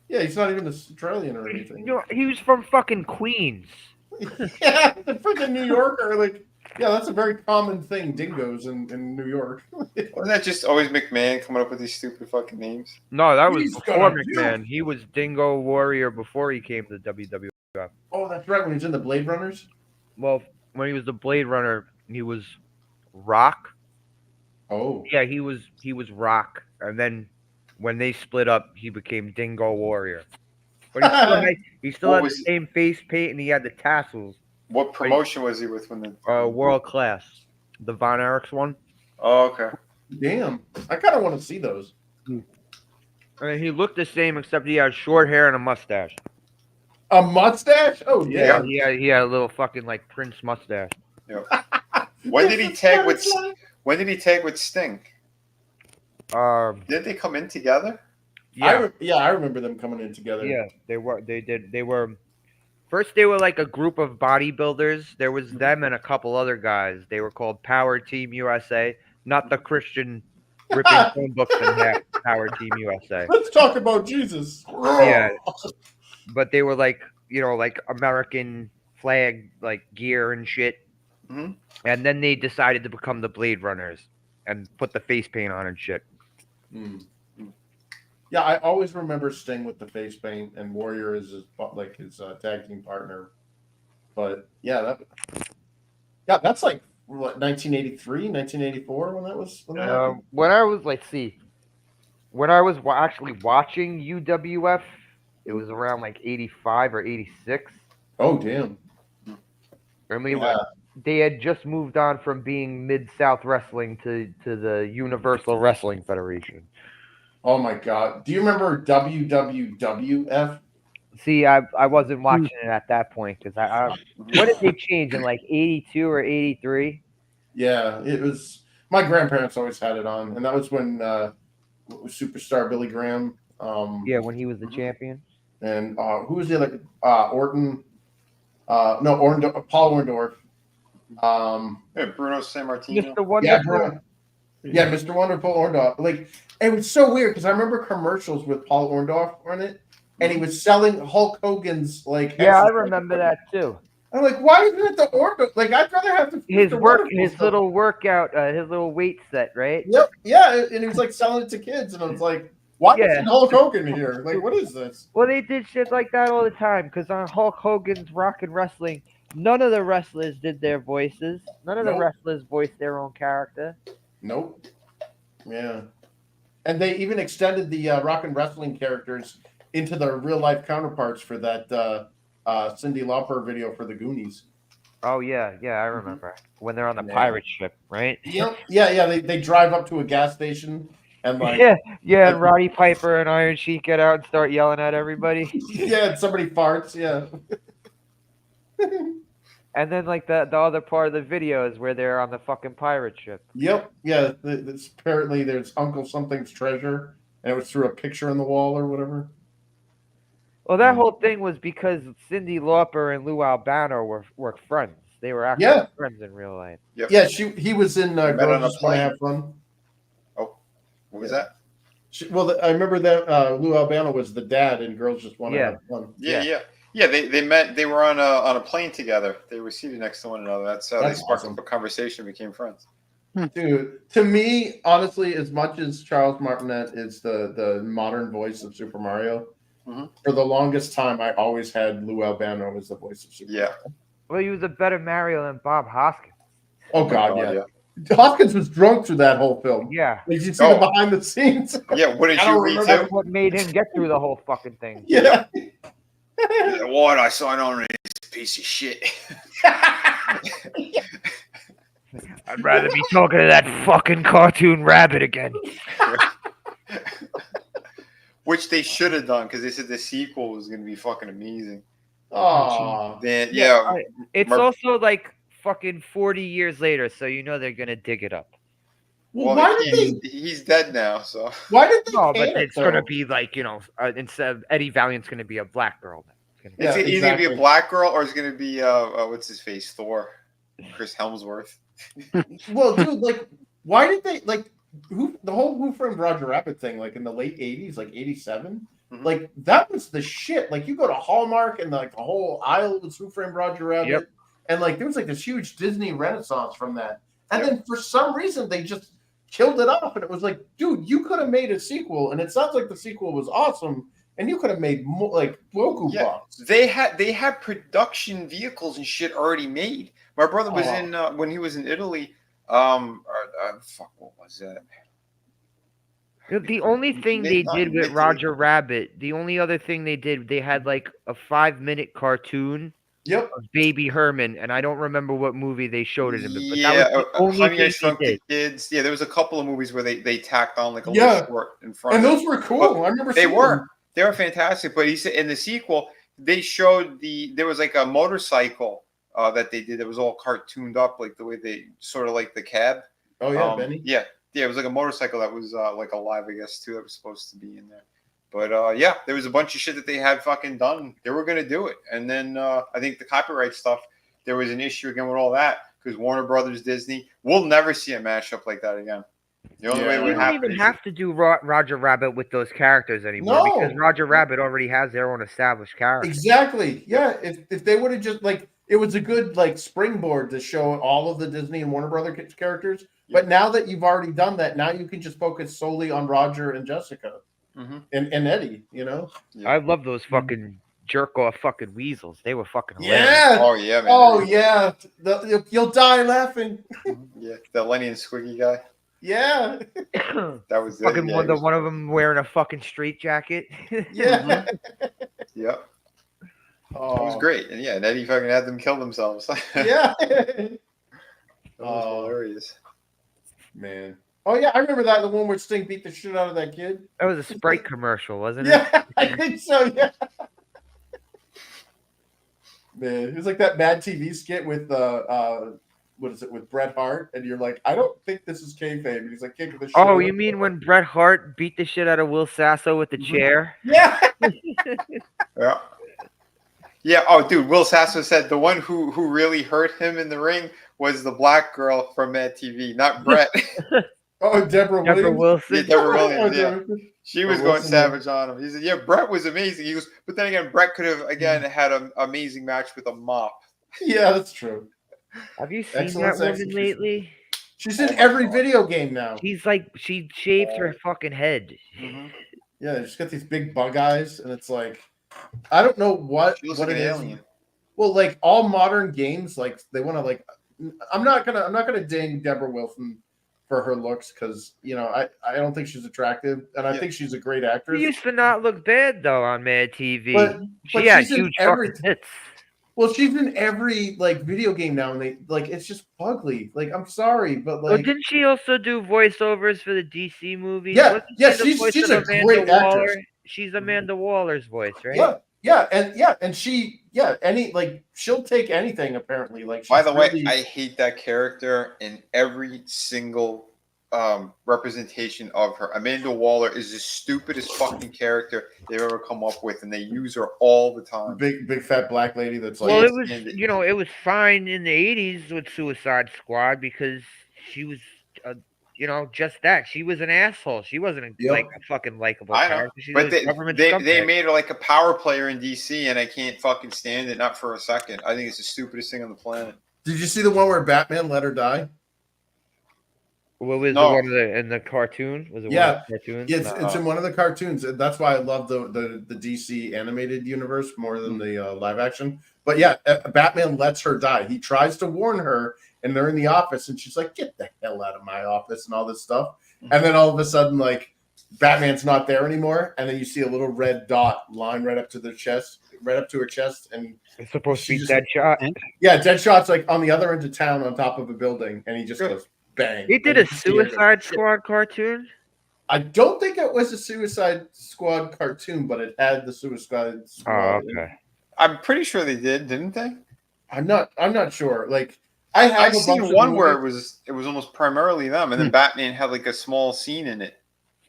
he's not even Australian or anything. You know, he was from fucking Queens. Yeah, the freaking New Yorker. Like, yeah, that's a very common thing. Dingoes in New York. Wasn't that just always McMahon coming up with these stupid fucking names? No, that was He's before gonna do- McMahon. He was Dingo Warrior before he came to WWF. Oh, that's right. When he's in the Blade Runners. Well, when he was the Blade Runner, he was Rock. Oh, Yeah, he was Rock, and then when they split up, he became Dingo Warrior. But he still What had was- the same face paint, and he had the tassels. What promotion was he with when the World Class, the Von Erichs one. Oh, okay. damn! I kind of want to see those. And he looked the same, except he had short hair and a mustache. A mustache? Oh yeah. He had a little fucking like Prince mustache. When did he tag with Sting? Did they come in together? Yeah, I remember them coming in together. yeah, they were. They were. First, they were like a group of bodybuilders. There was them and a couple other guys. They were called Power Team USA, not the Christian ripping phone books in half. Power Team USA. Let's talk about Jesus. Yeah, but they were like like American flag like gear and shit. Mhm. And then they decided to become the Blade Runners and put the face paint on and shit. Mm. Yeah, I always remember Sting with the face paint and Warrior as his tag team partner. But yeah, that's like what 1983, 1984 when that was. When that happened? When I was when I was actually watching UWF, it was around like 85 or 86. Oh damn! I mean, Yeah. they had just moved on from being Mid-South Wrestling to the Universal Wrestling Federation. Oh my god! Do you remember WWWF? See, I wasn't watching it at that point because what did they change in like 82 or 83? Yeah, it was. My grandparents always had it on, and that was when superstar Billy Graham. Yeah, when he was the champion. And who was the other? Orton. No, Paul Orndorff. Yeah, Bruno Sammartino. Mr. Wonderful. Yeah, Bruno. Yeah, Mr. Wonderful Orndorff. Like, it was so weird because I remember commercials with Paul Orndorff on it, and he was selling Hulk Hogan's like. Yeah, I exercise remember equipment. that too. I'm like, why isn't it the Orndorff? Like, I'd rather have the His Mr. work, Wonderful his stuff. little workout, his little weight set, right? Yep. Yeah, and he was like selling it to kids, and I was like, Why Yeah. isn't Hulk Hogan here? Like, what is this? Well, they did shit like that all the time because on Hulk Hogan's Rock and Wrestling, none of the wrestlers did their voices. None of the Nope. wrestlers voiced their own character. Nope. Yeah. And they even extended the Rock and Wrestling characters into their real life counterparts for that Cyndi Lauper video for the Goonies. Oh yeah, I remember when they're on the Yeah. pirate ship, right? Yep. Yeah. They drive up to a gas station and like Yeah, and Roddy Piper and Iron Sheik get out and start yelling at everybody. yeah, and somebody farts. Yeah. And then like the other part of the video is where they're on the fucking pirate ship. Yep. Yeah. Apparently, there's Uncle Something's treasure, and it was through a picture on the wall or whatever. Well, that whole thing was because Cyndi Lauper and Lou Albano were friends. They were actually friends in real life. Yep. Yeah. He was in met Girls on a Just Want to plane. Have Fun. Oh, what was that? I remember that Lou Albano was the dad in Girls Just Want to Have Fun. Yeah. They met. They were on a plane together. They were seated next to one another. That's how they sparked up a conversation, and became friends. Dude, to me, honestly, as much as Charles Martinet is the modern voice of Super Mario, for the longest time, I always had Lou Albano as the voice of Super Mario. Well, he was a better Mario than Bob Hoskins. Oh, God, yeah. Hoskins was drunk through that whole film. Yeah. Like, you see the behind the scenes. Yeah, wouldn't you read That's too? what made him get through the whole fucking thing. Yeah. What I signed on this piece of shit. I'd rather be talking to that fucking cartoon rabbit again. Which they should have done because they said the sequel was going to be fucking amazing. Oh. Then It's also like fucking 40 years later, so you know they're gonna dig it up. Well, why did he's dead now, so why did they? No, but it's gonna be like, you know, instead of Eddie Valiant's gonna be a black girl. It's either gonna be a black girl or it's gonna be what's his face, Thor, Chris Helmsworth. Well, dude, like, why did they like the whole Who Framed Roger Rabbit thing? Like in the late '80s, like '87. Like that was the shit. Like you go to Hallmark and like the whole aisle was Who Framed Roger Rabbit, and like there was like this huge Disney renaissance from that. And then for some reason they just killed it off, and it was like, dude, you could have made a sequel, and it sounds like the sequel was awesome, and you could have made more like Roku box. They had production vehicles and shit already made. My brother was in when he was in Italy. Fuck, what was that? The only thing they did with Roger Rabbit, the only other thing they did, they had like a 5-minute cartoon of Baby Herman, and I don't remember what movie they showed it in. But that was the only Honey, I thing Shrunk they the did. Kids. Yeah, there was a couple of movies where they tacked on like a little short in front. And of those it. were cool. But I remember they seeing were. them. They were fantastic. But he said in the sequel, they showed there was like a motorcycle that they did that was all cartooned up, like the way they sort of like the cab. Oh yeah, Benny. Yeah, it was like a motorcycle that was like alive, I guess, too. That was supposed to be in there. But yeah, there was a bunch of shit that they had fucking done. They were gonna do it, and then I think the copyright stuff. There was an issue again with all that because Warner Brothers, Disney. We'll never see a mashup like that again. The only way it You would don't happen even is have to do Roger Rabbit with those characters anymore because Roger Rabbit already has their own established characters. Exactly. Yeah. If they would have just like it was a good like springboard to show all of the Disney and Warner Brothers characters. But now that you've already done that, now you can just focus solely on Roger and Jessica and Eddie. You know. I love those fucking jerk off fucking weasels. They were fucking hilarious. Yeah. Oh yeah, man. Oh yeah. You'll die laughing. Yeah, the Lenny and Squiggy guy. Yeah. That was fucking yeah, one of them wearing a fucking straight jacket. Yeah. Yep. Oh. It was great, and yeah, and Eddie fucking had them kill themselves. Yeah. That was hilarious. Man. Oh yeah, I remember that the one where Sting beat the shit out of that kid. That was a Sprite commercial, wasn't it? Yeah, I think so. Yeah. Man, it was like that Mad TV skit with what is it with Bret Hart, and you're like, I don't think this is kayfabe. And he's like kicking the shit. Oh, you mean when Bret Hart beat the shit out of Will Sasso with the chair? Yeah. Yeah. Yeah. Oh, dude, Will Sasso said the one who really hurt him in the ring was the black girl from Mad TV, not Bret. Oh, Deborah Wilson. Yeah, Deborah Williams. Yeah. She was going Wilson, savage on him. He said, "Yeah, Bret was amazing." He goes, but then again, Bret could have had an amazing match with a mop. Yeah, that's true. Have you seen Excellent that woman execution. lately? She's in every video game now. She's like, she shaved her fucking head. Yeah, she's got these big bug eyes, and it's like I don't know what She looks what like it an is. alien. Well, like all modern games, like they want to like. I'm not gonna ding Deborah Wilson for her looks because I don't think she's attractive, and I Yeah. think she's a great She actress. used to not look bad though on Mad TV. But She had she's in huge every. fucking hits. Well, she's in every like video game now, and they like it's just ugly. Like I'm sorry, but Well, like didn't she also do voiceovers for the DC movies? yeah, Wasn't yeah, she the voice she's of a Amanda great Waller? actress. She's Amanda Waller's voice, right? And she any like she'll take anything apparently. Like she's By the way, really, I hate that character in every single representation of her. Amanda Waller is the stupidest fucking character they've ever come up with, and they use her all the time. big fat black lady that's like Well, it Can't was stand it. it was fine in the '80s with Suicide Squad because she was just that. She was an asshole. She wasn't Yep. like a fucking likable I know, character. She but was they, government they scumbag. made her like a power player in DC, and I can't fucking stand it, not for a second. I think it's the stupidest thing on the planet. Did you see the one where Batman let her die? What was No. the one in the cartoon? Was it Yeah. one of the cartoons? Yeah, it's in one of the cartoons. That's why I love the DC animated universe more than the live action. But yeah, Batman lets her die. He tries to warn her, and they're in the office, and she's like, "Get the hell out of my office," and all this stuff. And then all of a sudden, like, Batman's not there anymore, and then you see a little red dot line right up to her chest, and It's supposed to she be just- Deadshot. yeah, Deadshot's like on the other end of town on top of a building, and he just goes bang. He did And a you see her go, Suicide "Shit." Squad cartoon. I don't think it was a Suicide Squad cartoon, but it had the Suicide Squad. Oh, in it. okay. I'm pretty sure they did, didn't they? I'm not sure. Like I've I've seen one where it was almost primarily them, and then Batman had like a small scene in it.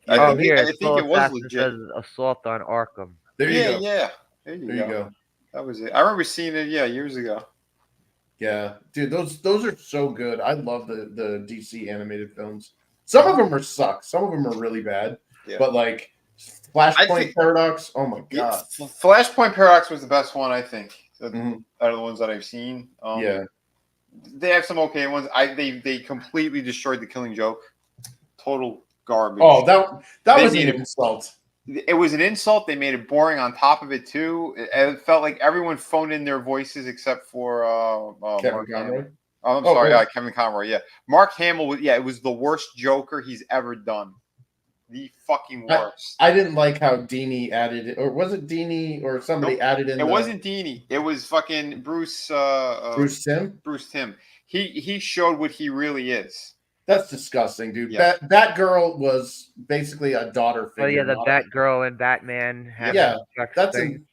Oh, I here, think Soul it was Assassin legit. says assault on Arkham. There you go. Yeah. There you go. That was it. I remember seeing it, years ago. Yeah, dude, those are so good. I love the DC animated films. Some of them suck. Some of them are really bad. Yeah. But like Flashpoint Paradox, oh my god. Yeah, Flashpoint Paradox was the best one, I think. Mhm. Out of the ones that I've seen. Yeah. They have some okay ones. They completely destroyed the Killing Joke. Total garbage. Oh, that They was an made it- insult. It was an insult. They made it boring on top of it too. It felt like everyone phoned in their voices except for Kevin Mark Conroy. Hamill. Oh, I'm Oh, sorry, yeah. Kevin Conroy. Yeah, Mark Hamill was. Yeah, it was the worst Joker he's ever done. The fucking worst. I didn't like how Dini added it, or was it Dini or somebody added in? It wasn't Dini. It was fucking Bruce. Bruce Timm. Bruce Timm. He showed what he really is. That's disgusting, dude. Yeah. That girl was basically a daughter Oh figure. yeah, the not- Batgirl and Batman. Having Yeah, sex that's thing.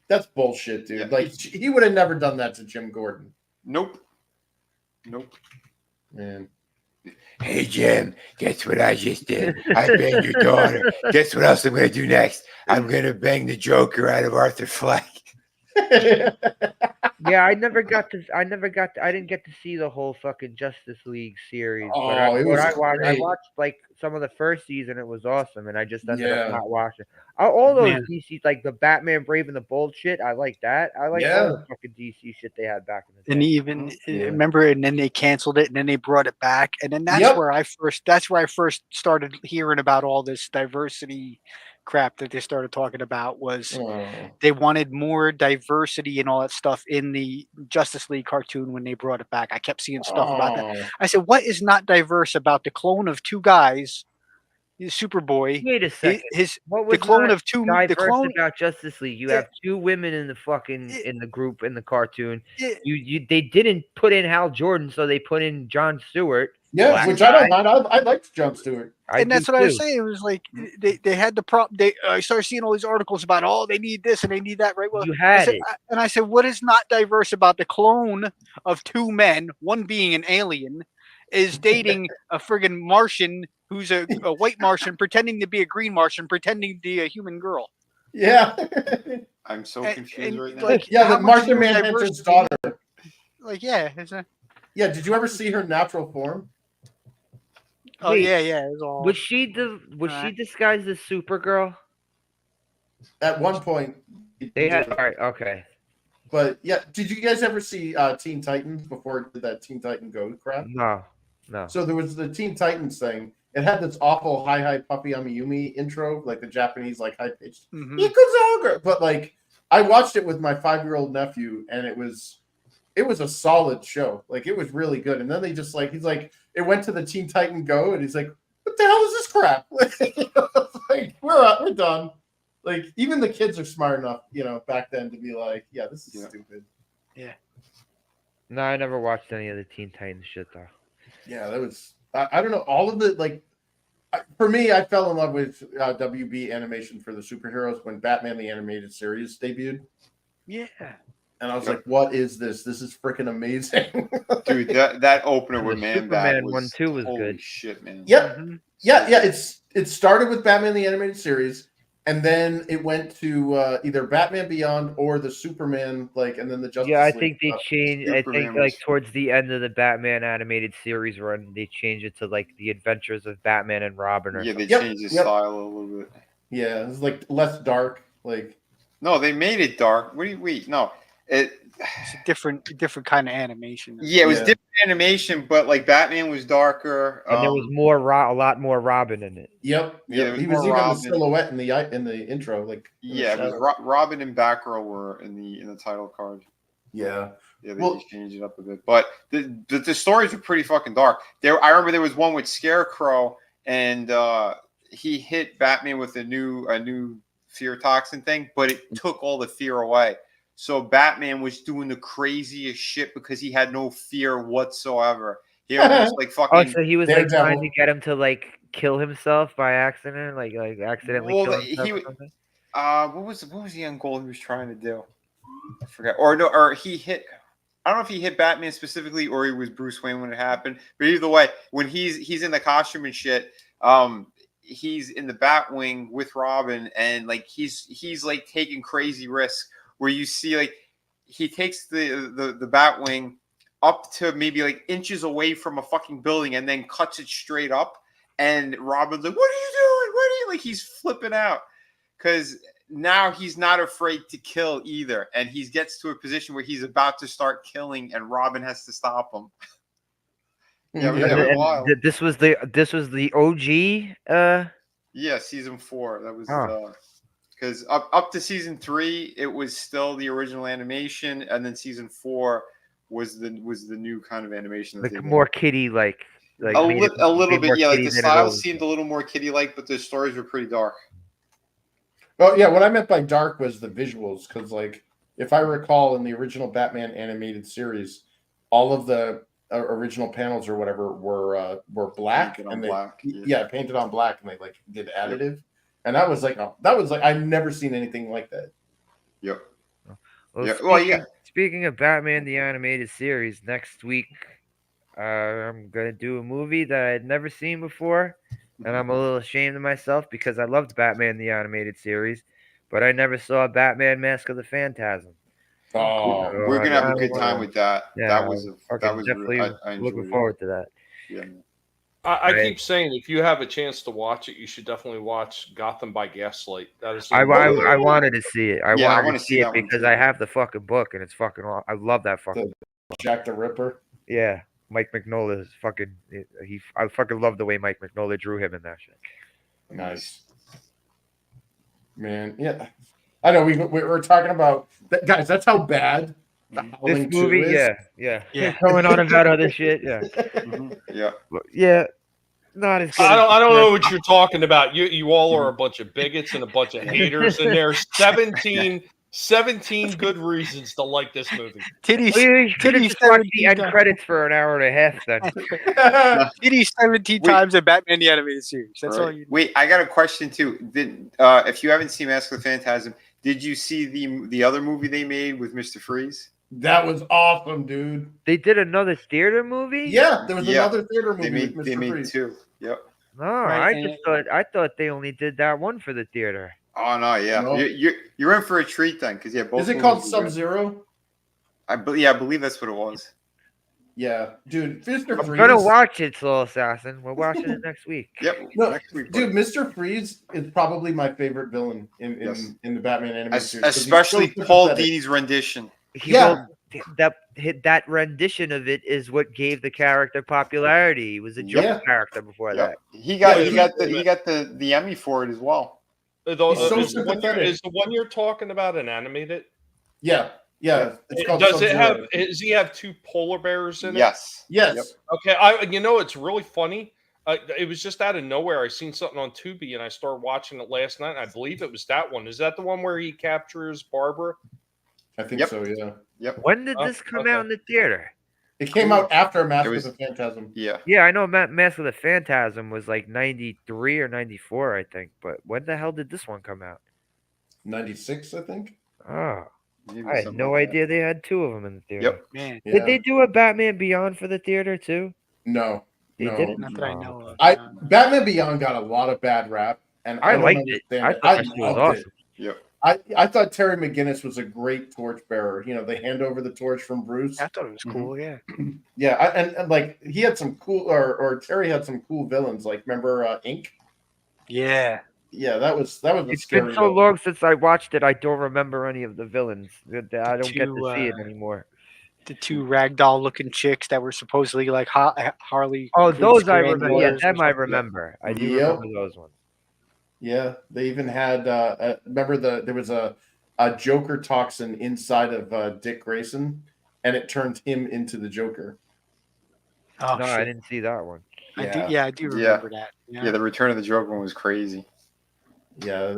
that's bullshit, dude. Yeah. Like he would have never done that to Jim Gordon. Nope. Man. Hey, Jim, guess what I just did? I banged your daughter. Guess what else I'm going to do next? I'm going to bang the Joker out of Arthur Fleck. Yeah, I didn't get to see the whole fucking Justice League series. Oh, but it was I great. watched like some of the first season. It was awesome, and I just ended Yeah. up not watching. All those Man. DC, like the Batman Brave and the Bold shit. I like that. I like Yeah. all the fucking DC shit they had back in the day. And even Yeah. remember, and then they canceled it, and then they brought it back, and then that's Yep. where I first started hearing about all this diversity crap that they started talking about. Was Oh. they wanted more diversity and all that stuff in the Justice League cartoon when they brought it back. I kept seeing stuff about that. Oh. I said, what is not diverse about the clone of two guys, Superboy, Wait a second. What was the clone not of two, the diverse clone, about Justice League? You Yeah. have two women in the fucking Yeah. in the group in the cartoon. Yeah. They didn't put in Hal Jordan, so they put in John Stewart. Yeah, Black which I don't guy. mind. I liked John Stewart. and that's do what I was too. saying. It was like they had the prop. I started seeing all these articles about, oh, they need this and they need that. Right. Well, You I had said, it. and I said, what is not diverse about the clone of two men, one being an alien, is dating a friggin' Martian who's a white Martian pretending to be a green Martian, pretending to be a human girl. Yeah. I'm so And- confused and, right now. like, Yeah, how the much Martian more Manhunter's diversity- daughter. Like, yeah. Yeah, did you ever see her natural form? Oh, Wait, yeah. It was all. Was she disguised as Supergirl? At one point. They had all right, okay. But yeah, did you guys ever see Teen Titans before it did that Teen Titan Go crap? No. So there was the Teen Titans thing, it had this awful hi puppy Amiyumi intro, like the Japanese like high pitched Mhm. Ikuzoga. But like I watched it with my 5-year-old nephew, and it was a solid show. Like it was really good. And then they just like he's like it went to the Teen Titan Go, and he's like, what the hell is this crap? Like we're done. Like even the kids are smart enough, back then to be like, yeah, this is stupid. No, I never watched any of the Teen Titans shit though. Yeah, that was I don't know, all of it. Like for me, I fell in love with WB animation for the superheroes when Batman the Animated Series debuted, Yeah. and I was like, what is this? This is freaking amazing. Dude, that opener And with the Man Bat Superman was, one too was holy good. shit, man. Yep. Mhm. Yeah. It started with Batman the Animated Series, and then it went to either Batman Beyond or the Superman, and then the Justice Yeah, I League think they stuff. changed. I think Superman like was- towards the end of the Batman animated series run, they changed it to like the Adventures of Batman and Robin or Yeah, they something. Yep, changed the yep. style a little bit. Yeah, it was like less dark. Like No, they made it dark. What do you wait? No, it. It's a different kind of animation. Yeah, it was Yeah. different animation, but like Batman was darker. And there was a lot more Robin in it. Yep. Yeah, it was He was more even Robin. the silhouette in the intro. Like in the Yeah, it was shadow. Robin and Batgirl were in the title card. Yeah. Yeah, they Well- just changed it up a bit, but the stories were pretty fucking dark. I remember there was one with Scarecrow, and he hit Batman with a new fear toxin thing, but it took all the fear away. So Batman was doing the craziest shit because he had no fear whatsoever. He almost like Oh, fucking. so he was like Daredevil. trying to get him to like kill himself by accident, like accidentally Well, kill himself he- or something. What was the end goal he was trying to do? I forgot. Or he hit. I don't know if he hit Batman specifically or he was Bruce Wayne when it happened. But either way, when he's in the costume and shit, he's in the Batwing with Robin, and like he's like taking crazy risks where you see like he takes the Batwing up to maybe like inches away from a fucking building and then cuts it straight up, and Robin's like, "What are you doing? What are you?" Like he's flipping out because now he's not afraid to kill either, and he gets to a position where he's about to start killing, and Robin has to stop him. Yeah, Yeah. that was And wild. this was the OG. Yeah, season 4. That was Oh. because up to season 3, it was still the original animation, and then season 4 was the new kind of animation. That they Like did. more kiddie like a made it little made bit, more yeah. Like kiddie the than it style always seemed a little more kiddie-like, but the stories were pretty dark. Well, yeah, what I meant by dark was the visuals, because like if I recall in the original Batman animated series, all of the original panels or whatever were black Painted on and they black, yeah, painted on black, and they like did additive, and that was like I've never seen anything like that. Yep. Well, Yeah, well, yeah. Speaking of Batman the Animated Series, next week I'm gonna do a movie that I had never seen before, and I'm a little ashamed of myself because I loved Batman the Animated Series, but I never saw Batman Mask of the Phantasm. Oh, We're gonna have a I good time with that. Yeah, that was definitely I enjoyed looking it. forward to that. Yeah. I Right. keep saying if you have a chance to watch it, you should definitely watch Gotham by Gaslight. That is. I wanted to see it. I Yeah, I wanted wanna to see see it that one because too. I have the fucking book and it's fucking. I love that fucking. Jack the Ripper. Yeah, Mike Mignola is fucking. I fucking love the way Mike Mignola drew him in that shit. Nice. Man, yeah. I know we were talking about that, guys. That's how bad the This Howling 2 movie, is. yeah. Yeah. Going on about other shit, yeah. Yeah. But, yeah, not as good. I don't as- know what you're talking about. You all are a bunch of bigots and a bunch of haters, and there's 17 good reasons to like this movie. Titties, Well, you should have Titties just watched the 17 end times. credits for an hour and a half then. Titties 17 Wait. times in Batman the Animated Series. That's all Right. you. Wait, I got a question too. If you haven't seen Mask of the Phantasm, did you see the other movie they made with Mr. Freeze? That was awesome, dude. They did another theater movie? Yeah, there was Yeah. another theater movie They with made Mr. Freeze. 2. Yep. No, Right, I thought they only did that one for the theater. Oh no, yeah. No. You're in for a treat then, because yeah, both. Is it called movies were Sub good. Zero? I believe that's what it was. Yeah, dude. Mr. I'm Freeze. gonna watch it, Soul Assassin. We're watching it next week. Yep. No, next week, Dude, Mr. Freeze is probably my favorite villain in Yes. the Batman animated series. 'cause he's especially so Paul sympathetic. Dini's rendition. He Yeah. goes, that rendition of it is what gave the character popularity. He was a joke Yeah. character before Yeah. that. He got Yeah, he got the Emmy for it as well. He's so is sympathetic. is the one you're talking about an animated? Yeah. It's called Does it have? Sub-Zero. Does he have two polar bears in it? Yes. Yes. Yep. Okay, it's really funny. It was just out of nowhere. I seen something on Tubi, and I started watching it last night. And I believe it was that one. Is that the one where he captures Barbara? I think Yep. so, yeah. Yep. When did this come out in the theater? It came out after Mask It of was- the Phantasm. Yeah. Yeah, I know Mask of the Phantasm was like 93 or 94, I think. But when the hell did this one come out? 96, I think. Oh, Maybe I had something no like idea they had two of them in the theater. Yep. Man, Yeah. Did they do a Batman Beyond for the theater too? No. They no. didn't? not that I Oh. know of. Batman Beyond got a lot of bad rap, and I don't liked it. understand I it. thought that shit was loved awesome. Yep. I thought Terry McGinnis was a great torchbearer. You know, they hand over the torch from Bruce. I thought it was cool. Yeah. Yeah, and like he had some cool, or Terry had some cool villains. Like remember Ink? Yeah. Yeah, that was a It's scary. been so villain. long since I watched it. I don't remember any of the villains. I don't get to Two, see it anymore. The two ragdoll looking chicks that were supposedly like Harley. Oh, Quinn's those I remember. Yeah, granddaughters or them I something. remember. I do Yep. remember those ones. Yeah, they even had. Remember there was a Joker toxin inside of Dick Grayson, and it turned him into the Joker. Oh, No, shit. I didn't see that one. I Yeah. do remember that. Yeah. The Return of the Joker one was crazy. Yeah,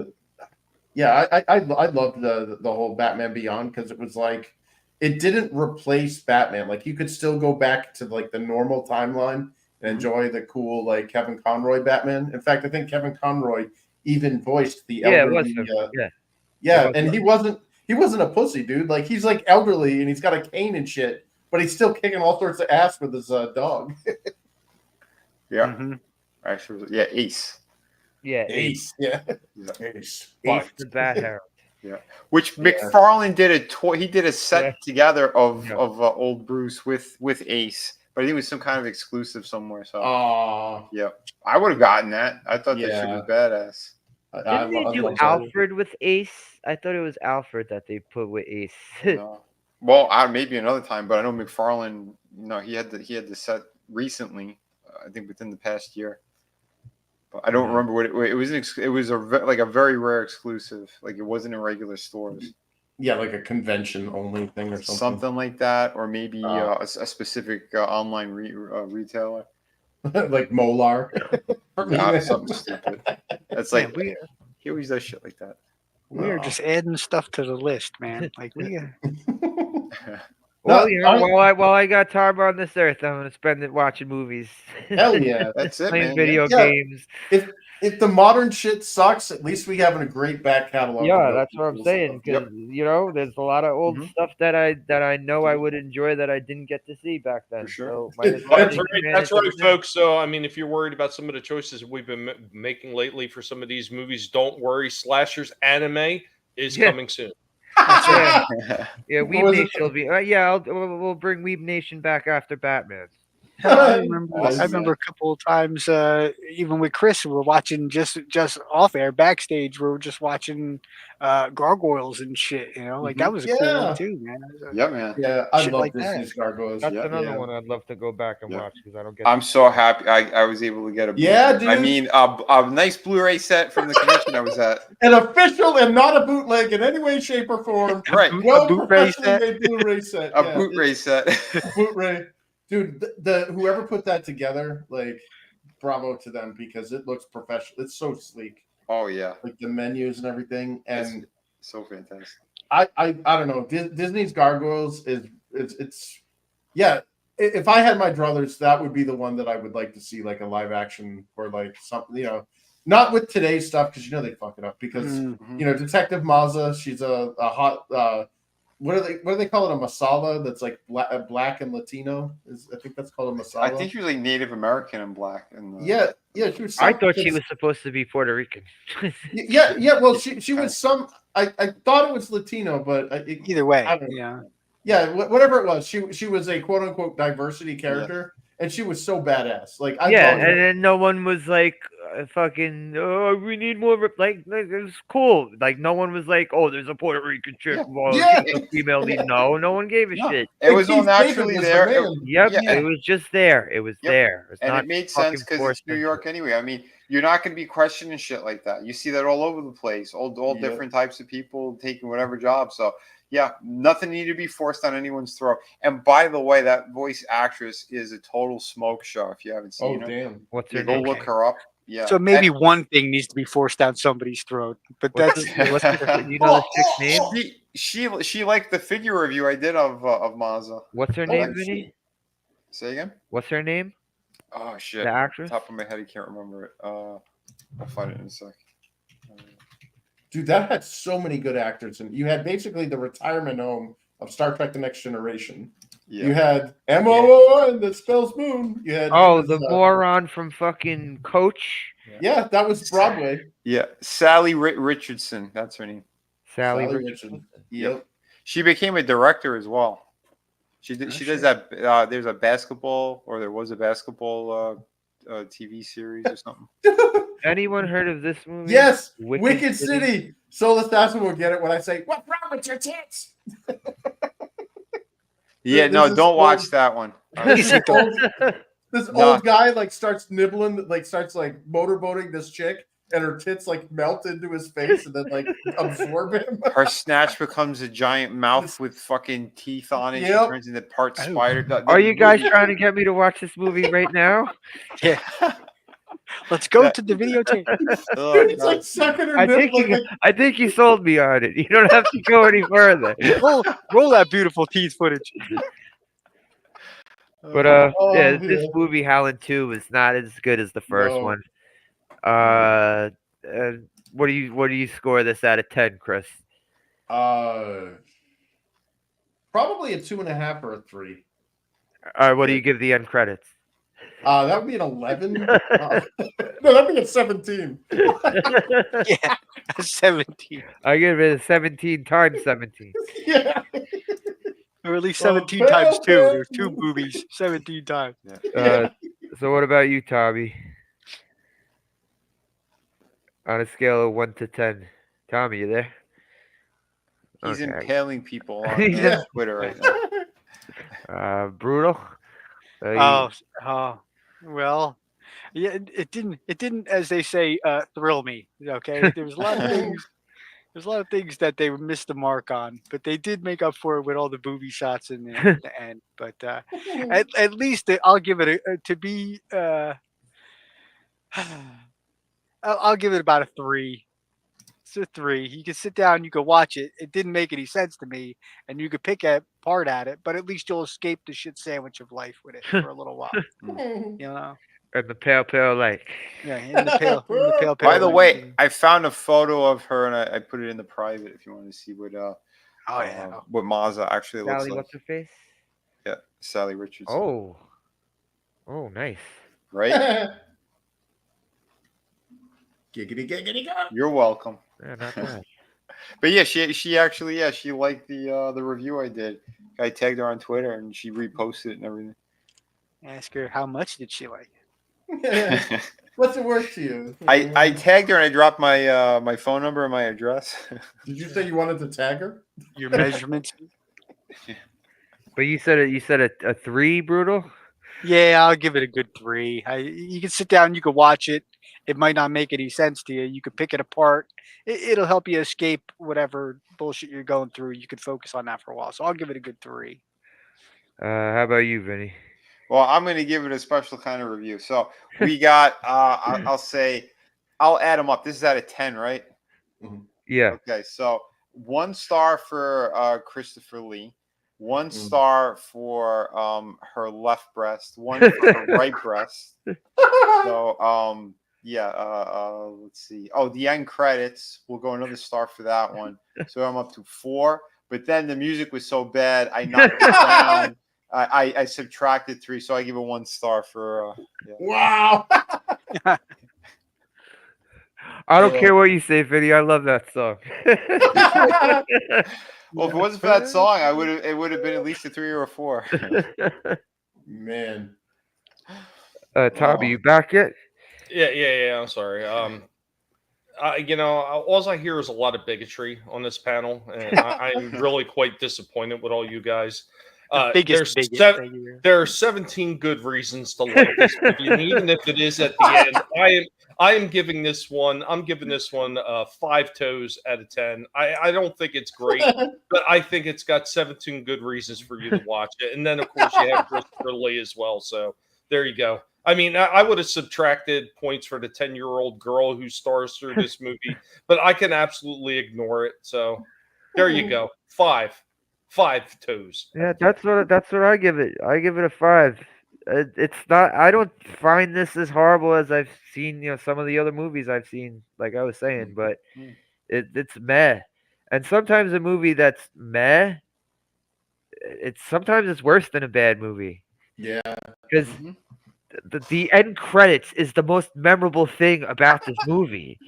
yeah. I loved the whole Batman Beyond because it was like it didn't replace Batman. Like you could still go back to like the normal timeline and enjoy the cool like Kevin Conroy Batman. In fact, I think Kevin Conroy even voiced the Yeah, it was elderly. him. Yeah. Yeah, It was and him. he wasn't a pussy, dude. Like he's like elderly and he's got a cane and shit, but he's still kicking all sorts of ass with his dog. Yeah. Mhm. Actually, yeah, Ace. Yeah, Ace, yeah, Yeah. Ace. Ace the Bat Herald. Which Yeah. McFarlane did a toy. He did a set Yeah. together of Yeah. old Bruce with Ace, but I think it was some kind of exclusive somewhere. So Aw, yeah, I would have gotten that. I thought that shit Yeah. was badass. Didn't they do love that. Alfred with Ace? I thought it was Alfred that they put with Ace. No. Well, maybe another time, but I know McFarlane. No, he had the set recently. I think within the past year. But I don't remember what it was. It was like a very rare exclusive. Like it wasn't in regular stores. Yeah, like a convention only thing or Something like that, or maybe Oh. a specific online retailer. like Molar. Something stupid. That's Yeah, like we he always does shit like that. are just adding stuff to the list, man. Like we Well, you know, while I got time on this earth, I'm gonna spend it watching movies, Hell yeah. That's it, playing man. video Yeah. games. If the modern shit sucks, at least we having a great back catalog. Yeah, to go that's what I'm through. saying. Because you know, there's a lot of old Mhm. stuff that I know I would enjoy that I didn't get to see back then. For sure. So might as well That's take right, advantage of it now. folks. So, I mean, if you're worried about some of the choices we've been making lately for some of these movies, don't worry. Slashers anime is Yeah. coming soon. Yeah, yeah, What Weeb was it? Nation will be. We'll bring Weeb Nation back after Batman. I remember Awesome. a couple of times, even with Chris, we were watching just off air backstage. We were just watching gargoyles and shit. You know, like that was a cool Yeah. one too, man. Yeah, man. Yeah, I Shit love like that. Disney's Gargoyles. That's Yeah. another Yeah. one I'd love to go back and Yeah. watch because I don't get. I'm so happy I was able to get a Yeah, I dude. mean a nice Blu-ray set from the convention I was at. An official and not a bootleg in any way, shape, or form. Right. Well, Blu-ray professionally made Blu-ray set. A yeah. Blu-ray set. Blu-ray. Dude, the whoever put that together, like, bravo to them because it looks professional. It's so sleek, Oh yeah. like the menus and everything. And So fantastic. I don't know. Disney's Gargoyles is it's yeah. If I had my druthers, that would be the one that I would like to see, like a live action or like something. You know, not with today's stuff because you know they fuck it up. Because Mhm. you know, Detective Mazza, she's a hot. What do they call it? A masala that's like black and Latino. I think that's called a masala. I think she was like Native American and black. And Yeah. She was. I thought she was supposed to be Puerto Rican. Yeah. Well, she was some. I thought it was Latino, but Either way, I don't know. yeah. Yeah, whatever it was, she was a quote unquote diversity character, and she was so badass. Like I Yeah, thought, and then no one was like, fucking, oh, we need more. Like it was cool. Like no one was like, oh, there's a Puerto Rican chick. Yeah. Well, Yeah. she's a female lead. No, no one gave a No, shit. it was all Keith David naturally was the there. man. Yep, Yeah. it was just there. It was Yep. there. It's And not it made fucking sense because forced it's New into York it. anyway. I mean, you're not going to be questioning shit like that. You see that all over the place, all Yep. different types of people taking whatever job. So, yeah, nothing needed to be forced on anyone's throat. And by the way, that voice actress is a total smoke show. If you haven't Oh seen her, damn! What's you her go name? look her up. Yeah. So maybe one thing needs to be forced down somebody's throat, but What's that's the, what's the, you know the chick's name? She liked the figure review I did of Mazda. What's her Oh, name, I Vinny? see. Say again? What's her name? Oh shit! The Off actress? the top of my head, I can't remember it. I'll find it in a sec. Dude, that had so many good actors, and you had basically the retirement home of Star Trek: The Next Generation. Yeah. You had MOON that spells moon. You had Oh, he was, the moron from fucking Coach. yeah, that was Broadway. Yeah, Sally Richardson. That's her name. Sally Sally Richardson. Yep. She became a director as well. She did. Oh, She does shit. that. There's a basketball, or there was a basketball TV series or something. Anyone heard of this movie? Yes, Wicked City. Soul Assassin will get it when I say, "What's wrong with your tits?" Yeah, This no, is don't watch old- that one. This old, this No. old guy like starts nibbling, like starts like motorboating this chick, and her tits like melt into his face and then like absorb him. Her snatch becomes a giant mouth with fucking teeth on it. Yep. She turns into part spider. Are you guys trying to get me to watch this movie right now? Yeah. Let's go to the videotape. Oh, It's like sucking her I nip. think Like, I think you sold me on it. You don't have to go any further. Roll that beautiful teeth footage. But Oh, yeah, this yeah. movie Howling II was not as good as the first No. one. What do you score this out of 10, Chris? probably a 2.5 or a 3. What do you give the end credits? That would be an 11. No, that'd be a 17. Yeah, 17. I give it a 17 times 17. Yeah. Or at least Oh, 17 times 2. man. There's 2 boobies. 17 times. Yeah. So what about you, Tommy? On a scale of 1 to 10, Tommy, you there? He's Okay. impaling people on Yeah. Twitter right now. Brutal. Well, yeah, it didn't, as they say, thrill me. Okay, there was a lot of things. There's a lot of things that they missed the mark on, but they did make up for it with all the booby shots in the end. But at least I'll give it to be. I'll give it about a 3. It's a 3. You can sit down, you can watch it. It didn't make any sense to me, and you could pick apart at it, but at least you'll escape the shit sandwich of life with it for a little while. You know? And the pale light. Yeah, in the pale. By the light. way, I found a photo of her and I put it in the private if you want to see what what Mazda actually looks Sally, like. what's her face? Yeah, Sally Richardson. Oh, nice. Right? Giggity, giggity, go. You're welcome. Yeah, not bad. But yeah, she actually she liked the review I did. I tagged her on Twitter and she reposted it and everything. Ask her how much did she like? What's it worth to you? I tagged her and I dropped my my phone number and my address. Did you say you wanted to tag her? Your measurements? But you said a 3, Brutal? Yeah, I'll give it a good 3. You can sit down, you can watch it. It might not make any sense to you. You could pick it apart. It'll help you escape whatever bullshit you're going through. You could focus on that for a while. So I'll give it a good 3. How about you, Vinny? Well, I'm going to give it a special kind of review. So we got, I'll say, I'll add them up. This is out of 10, right? Yeah. Okay, so 1 star for Christopher Lee, 1 star for her left breast, 1 for her right breast. So let's see. Oh, the end credits. We'll go another star for that one. So I'm up to 4. But then the music was so bad, I knocked it down. I subtracted 3, so I give it 1 star for. Wow. I don't care what you say, Vinny. I love that song. Well, if it wasn't for that song, it would have been at least a 3 or a 4. Man. Tommy, you back yet? Yeah. I'm sorry. All I hear is a lot of bigotry on this panel, and I'm really quite disappointed with all you guys. Biggest bigot. Thank you. There are 17 good reasons to like this movie, and even if it is at the end, I'm giving this one 5 toes out of 10. I don't think it's great, but I think it's got 17 good reasons for you to watch it. And then of course you have Christopher Lee as well. So there you go. I mean, I would have subtracted points for the 10-year-old girl who stars through this movie, but I can absolutely ignore it. So there you go. 5 toes. Yeah, that's what I give it. I give it a 5. It's not. I don't find this as horrible as I've seen. Some of the other movies I've seen. Like I was saying, but it's meh. And sometimes a movie that's meh, sometimes it's worse than a bad movie. Yeah. Because the end credits is the most memorable thing about this movie.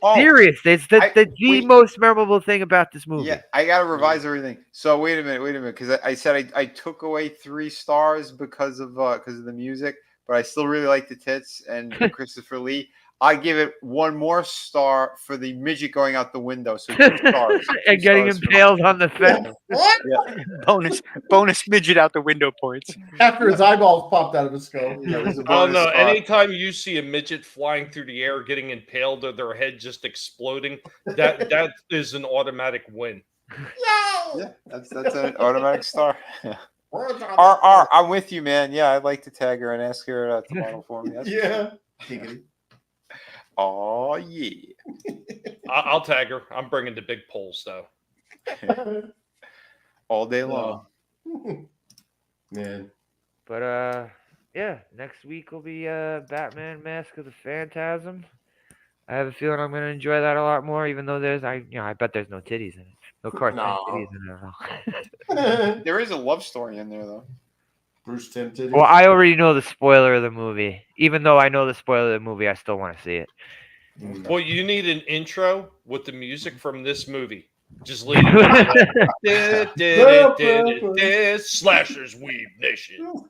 Oh, Seriously, it's the wait. most memorable thing about this movie. Yeah, I gotta revise everything. So wait a minute, because I said I took away 3 stars because of the music, but I still really like the tits and Christopher Lee. I give it 1 more star for the midget going out the window, so 2 stars. And getting impaled on the fence. Bonus midget out the window points. After his eyeballs popped out of his skull. Yeah, there's a Oh bonus no! star. Anytime you see a midget flying through the air, getting impaled, or their head just exploding, that is an automatic win. Yeah, that's an automatic star. I'm with you, man. Yeah, I'd like to tag her and ask her to model for me. That's Yeah. Oh yeah. I'll tag her. I'm bringing the big poles though. All day long. Man. But yeah, next week will be Batman Mask of the Phantasm. I have a feeling I'm gonna enjoy that a lot more, even though I bet there's no titties in it. No cartoon titties in it at all. There is a love story in there though. Bruce Timm titties. Well, I already know the spoiler of the movie. Even though I know the spoiler of the movie, I still want to see it. Well, you need an intro with the music from this movie. Just lead it. Slashers Weave Nation.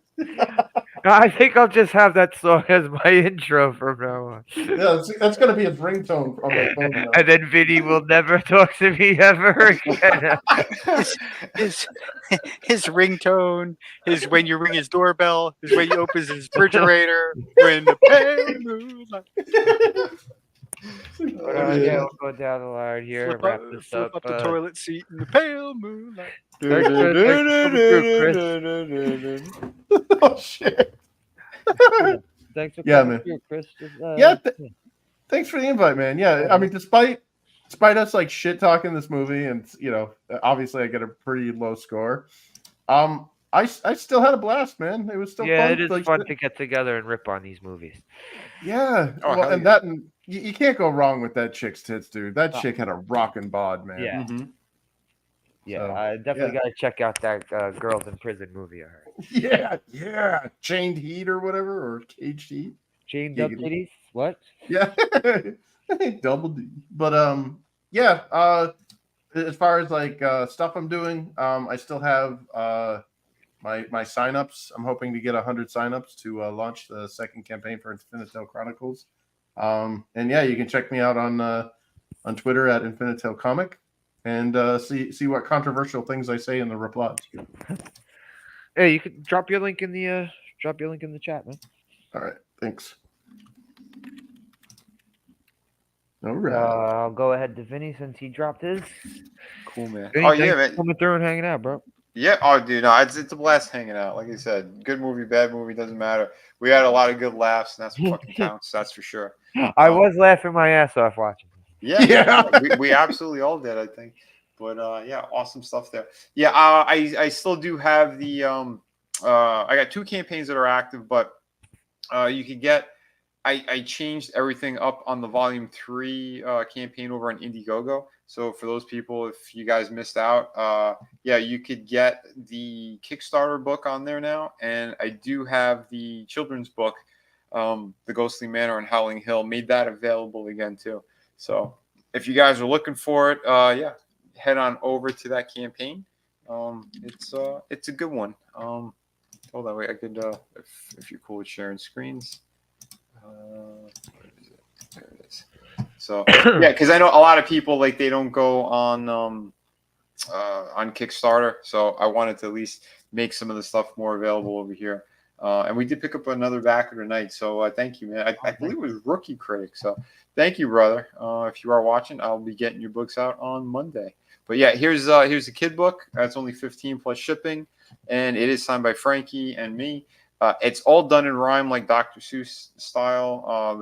I think I'll just have that song as my intro from now on. Yeah, that's gonna be his ringtone on my phone now. And then Vinny will never talk to me ever again. His ringtone is when you ring his doorbell, is when he opens his refrigerator, when the pale moonlight. Yeah, we'll go down the line here. Wrap this Flip up. up the toilet seat in the pale moonlight. Oh shit. Thanks for coming here, Chris. Thanks for the invite, man. Yeah, I mean, despite us like shit talking this movie, and obviously I get a pretty low score. I still had a blast, man. It was still fun. It is fun to get together and rip on these movies. Yeah, and you can't go wrong with that chick's tits, dude. That chick had a rockin' bod, man. Yeah. Mm-hmm. Yeah, so, I definitely got to check out that Girls in Prison movie. I heard. Yeah. Chained Heat or whatever, or Caged Heat. Chained Up Titties? What? Yeah. Double D. But, as far as like stuff I'm doing, I still have my signups. I'm hoping to get 100 signups to launch the second campaign for Infinitale Chronicles. And yeah, you can check me out on Twitter at Infinitale Comic. And see what controversial things I say in the replies. Hey, you can drop your link in the chat, man. All right, thanks. All right, I'll go ahead to Vinny since he dropped his. Cool, man. Vinny, man. Coming through and hanging out, bro. Yeah. Oh, dude, no, it's a blast hanging out. Like I said, good movie, bad movie, doesn't matter. We had a lot of good laughs, and that's what fucking counts. That's for sure. I was laughing my ass off watching. Yeah. We absolutely all did, I think. But yeah, awesome stuff there. Yeah, I still do have the I got 2 campaigns that are active, but you could get. I changed everything up on the Volume 3 campaign over on Indiegogo. So for those people, if you guys missed out, you could get the Kickstarter book on there now, and I do have the children's book, The Ghostly Manor and Howling Hill. Made that available again too. So if you guys are looking for it, head on over to that campaign. It's a good one. Hold on, wait. I could, if you're cool with sharing screens. Where is it? There it is. So yeah, because I know a lot of people like they don't go on Kickstarter, so I wanted to at least make some of the stuff more available over here. And we did pick up another backer tonight, so thank you, man. I believe it was Rookie Critic, so thank you, brother. If you are watching, I'll be getting your books out on Monday. But yeah, here's the kid book. It's only $15 plus shipping, and it is signed by Frankie and me. It's all done in rhyme, like Dr. Seuss style.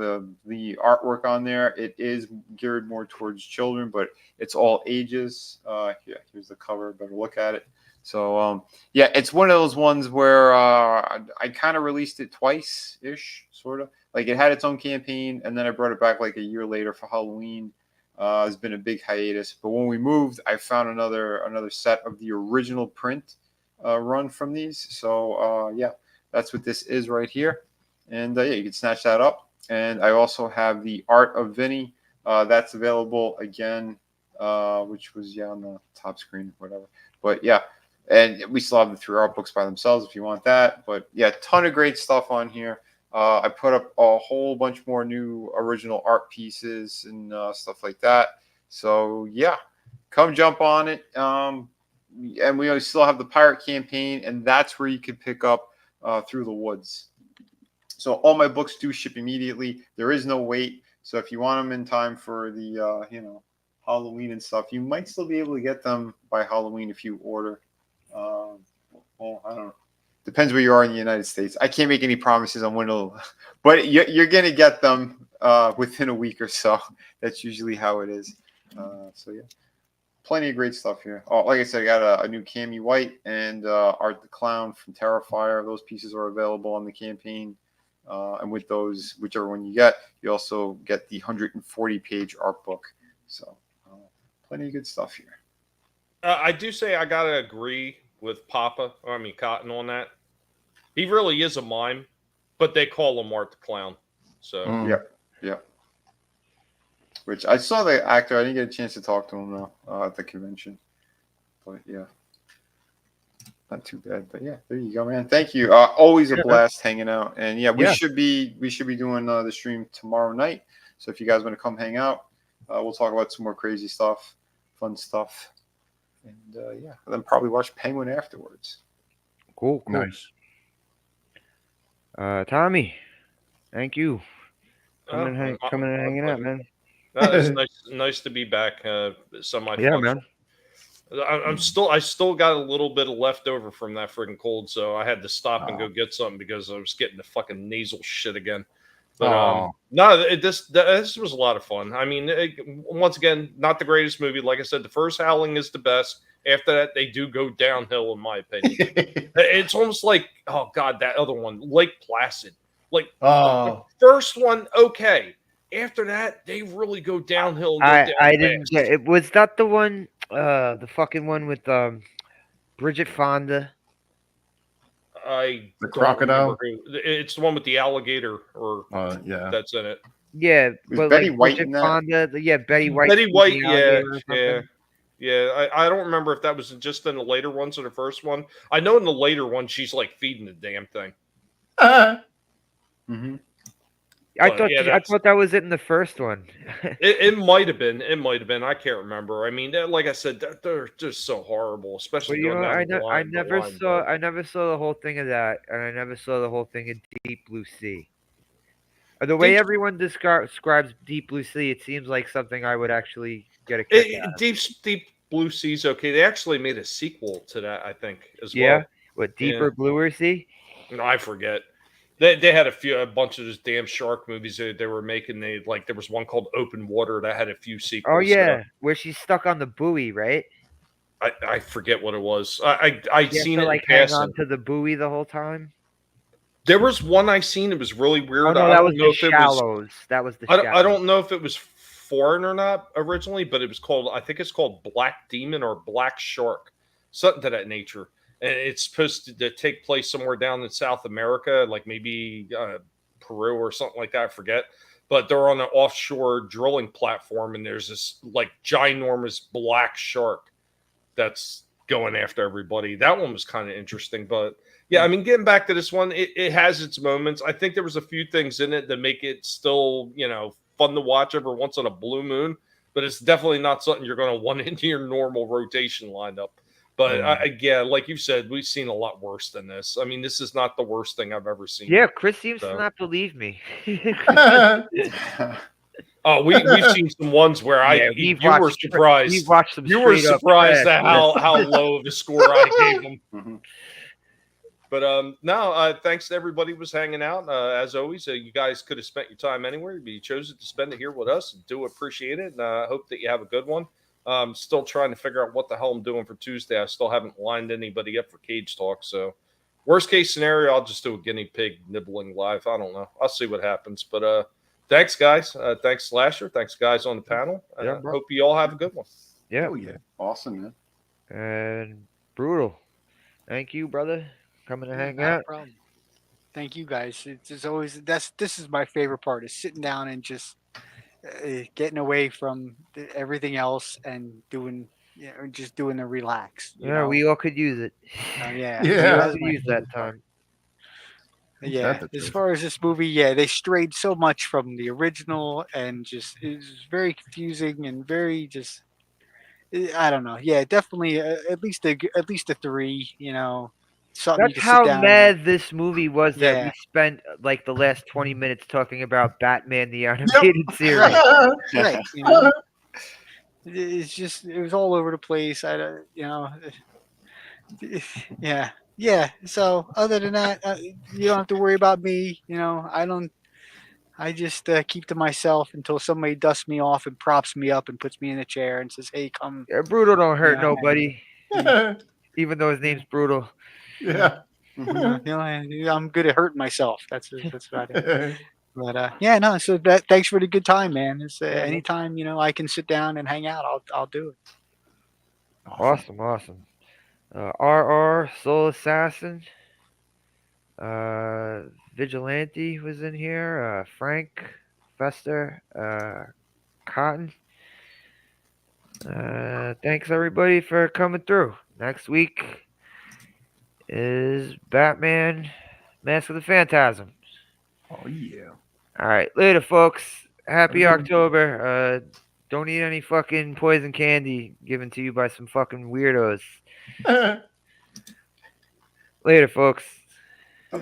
The artwork on there, it is geared more towards children, but it's all ages. Here's the cover. Better look at it. So yeah, it's one of those ones where I kind of released it twice ish, sort of. Like it had its own campaign, and then I brought it back like a year later for Halloween. It's been a big hiatus, but when we moved, I found another set of the original print run from these. So yeah. That's what this is right here. And yeah, you can snatch that up. And I also have the Art of Vinny. That's available again, which was on the top screen, whatever. But yeah, and we still have the 3 art books by themselves if you want that. But yeah, ton of great stuff on here. I put up a whole bunch more new original art pieces and stuff like that. So yeah, come jump on it. And we still have the Pirate Campaign, and that's where you can pick up Through the Woods. So all my books do ship immediately. There is no wait. So if you want them in time for the Halloween and stuff, you might still be able to get them by Halloween if you order. Well, I don't know. Depends where you are in the United States. I can't make any promises on when it'll, but you're gonna get them within a week or so. That's usually how it is. So yeah. Plenty of great stuff here. Oh, like I said, I got a new Cammy White and Art the Clown from Terrifier. Those pieces are available on the campaign. And with those, whichever one you get, you also get the 140-page art book. So plenty of good stuff here. I do say I got to agree with Cotton on that. He really is a mime, but they call him Art the Clown. So Yep. Which I saw the actor. I didn't get a chance to talk to him though at the convention. But yeah, not too bad. But yeah, there you go, man. Thank you. Always a blast hanging out. And yeah, we should be doing the stream tomorrow night. So if you guys want to come hang out, we'll talk about some more crazy stuff, fun stuff, and then probably watch Penguin afterwards. Cool. Nice. Tommy, thank you. Coming and hanging out, man. It's nice to be back. Yeah, man. I still got a little bit of leftover from that freaking cold, so I had to stop and go get something because I was getting the fucking nasal shit again. But this was a lot of fun. I mean, once again, not the greatest movie. Like I said, the first Howling is the best. After that, they do go downhill, in my opinion. It's almost like, oh god, that other one, Lake Placid. Like the first one, okay. After that, they really go downhill. I didn't get it. Was that the one, the fucking one with Bridget Fonda? The crocodile. It's the one with the alligator, or that's in it. Yeah, but Betty White in that? Fonda. Yeah, Betty White. Betty White. Yeah. I don't remember if that was just in the later ones or the first one. I know in the later one she's like feeding the damn thing. Mm-hmm. I thought that was it in the first one. it might have been. It might have been. I can't remember. I mean, like I said, they're just so horrible, especially. But I never saw the whole thing of that, and I never saw the whole thing of Deep Blue Sea. The way everyone describes Deep Blue Sea, it seems like something I would actually get a kick out of. Deep Blue Sea's okay. They actually made a sequel to that, I think, as well. Yeah, what, Deeper Bluer Sea? No, I forget. They had a bunch of those damn shark movies they were making. There was one called Open Water that had a few sequels. Oh yeah, where she's stuck on the buoy, right? I forget what it was. I seen it like hang on to the buoy the whole time. There was one I seen. It was really weird. Oh, no, that was The Shallows. That was The Shallows. I don't know if it was foreign or not originally, but it was called. I think it's called Black Demon or Black Shark, something to that nature. And it's supposed to take place somewhere down in South America, like maybe Peru or something like that. I forget. But they're on an offshore drilling platform, and there's this like ginormous black shark that's going after everybody. That one was kind of interesting, but Yeah, I mean, getting back to this one, it has its moments. I think there was a few things in it that make it still, fun to watch every once on a blue moon, but it's definitely not something you're going to want into your normal rotation lineup. But again, like you said, we've seen a lot worse than this. I mean, this is not the worst thing I've ever seen. Yeah, Chris seems So. to not believe me. Oh, we've seen some ones where you were surprised. We've watched them. You were surprised at trash. how low of a score I gave them. Mhm. But no, thanks to everybody who was hanging out. As always, you guys could have spent your time anywhere, but you chose to spend it here with us. Do appreciate it, and I hope that you have a good one. Still trying to figure out what the hell I'm doing for Tuesday. I still haven't lined anybody up for Cage Talk. So, worst case scenario, I'll just do a guinea pig nibbling live. I don't know. I'll see what happens. But thanks, guys. Thanks, Slasher. Thanks, guys on the panel. Yeah, bro. Hope you all have a good one. Yeah. Oh yeah, awesome, man. And Brutal. Thank you, brother. Coming to hang Not a out. problem. Thank you guys. It's always this is my favorite part is sitting down and just getting away from everything else and doing just doing the relax. you Yeah, know? we all could use it. Yeah. We Yeah. all could use that time. Yeah, That's as true. far as this movie, yeah, they strayed so much from the original, and just it was very confusing and very just. I don't know. Yeah, definitely at least a 3. Something you That's can how sit down. mad this movie was that we Yeah. spent like the last 20 minutes talking about Batman the animated series. Right. Right. It's just it was all over the place. Yeah. Yeah. So other than that, you don't have to worry about me. I don't. I just keep to myself until somebody dusts me off and props me up and puts me in a chair and says, "Hey, come." Yeah, Brutal don't hurt Yeah. nobody, even though his name's Brutal. Yeah. I'm good at hurting myself. That's about it. But yeah, no. So thanks for the good time, man. It's anytime I can sit down and hang out, I'll do it. Awesome. RR Soul Assassin. Vigilante was in here. Frank Fester. Cotton. Thanks everybody for coming through. Next week is Batman Mask of the Phantasm. Oh yeah. All right, later, folks. Happy October. Don't eat any fucking poison candy given to you by some fucking weirdos. Later, folks.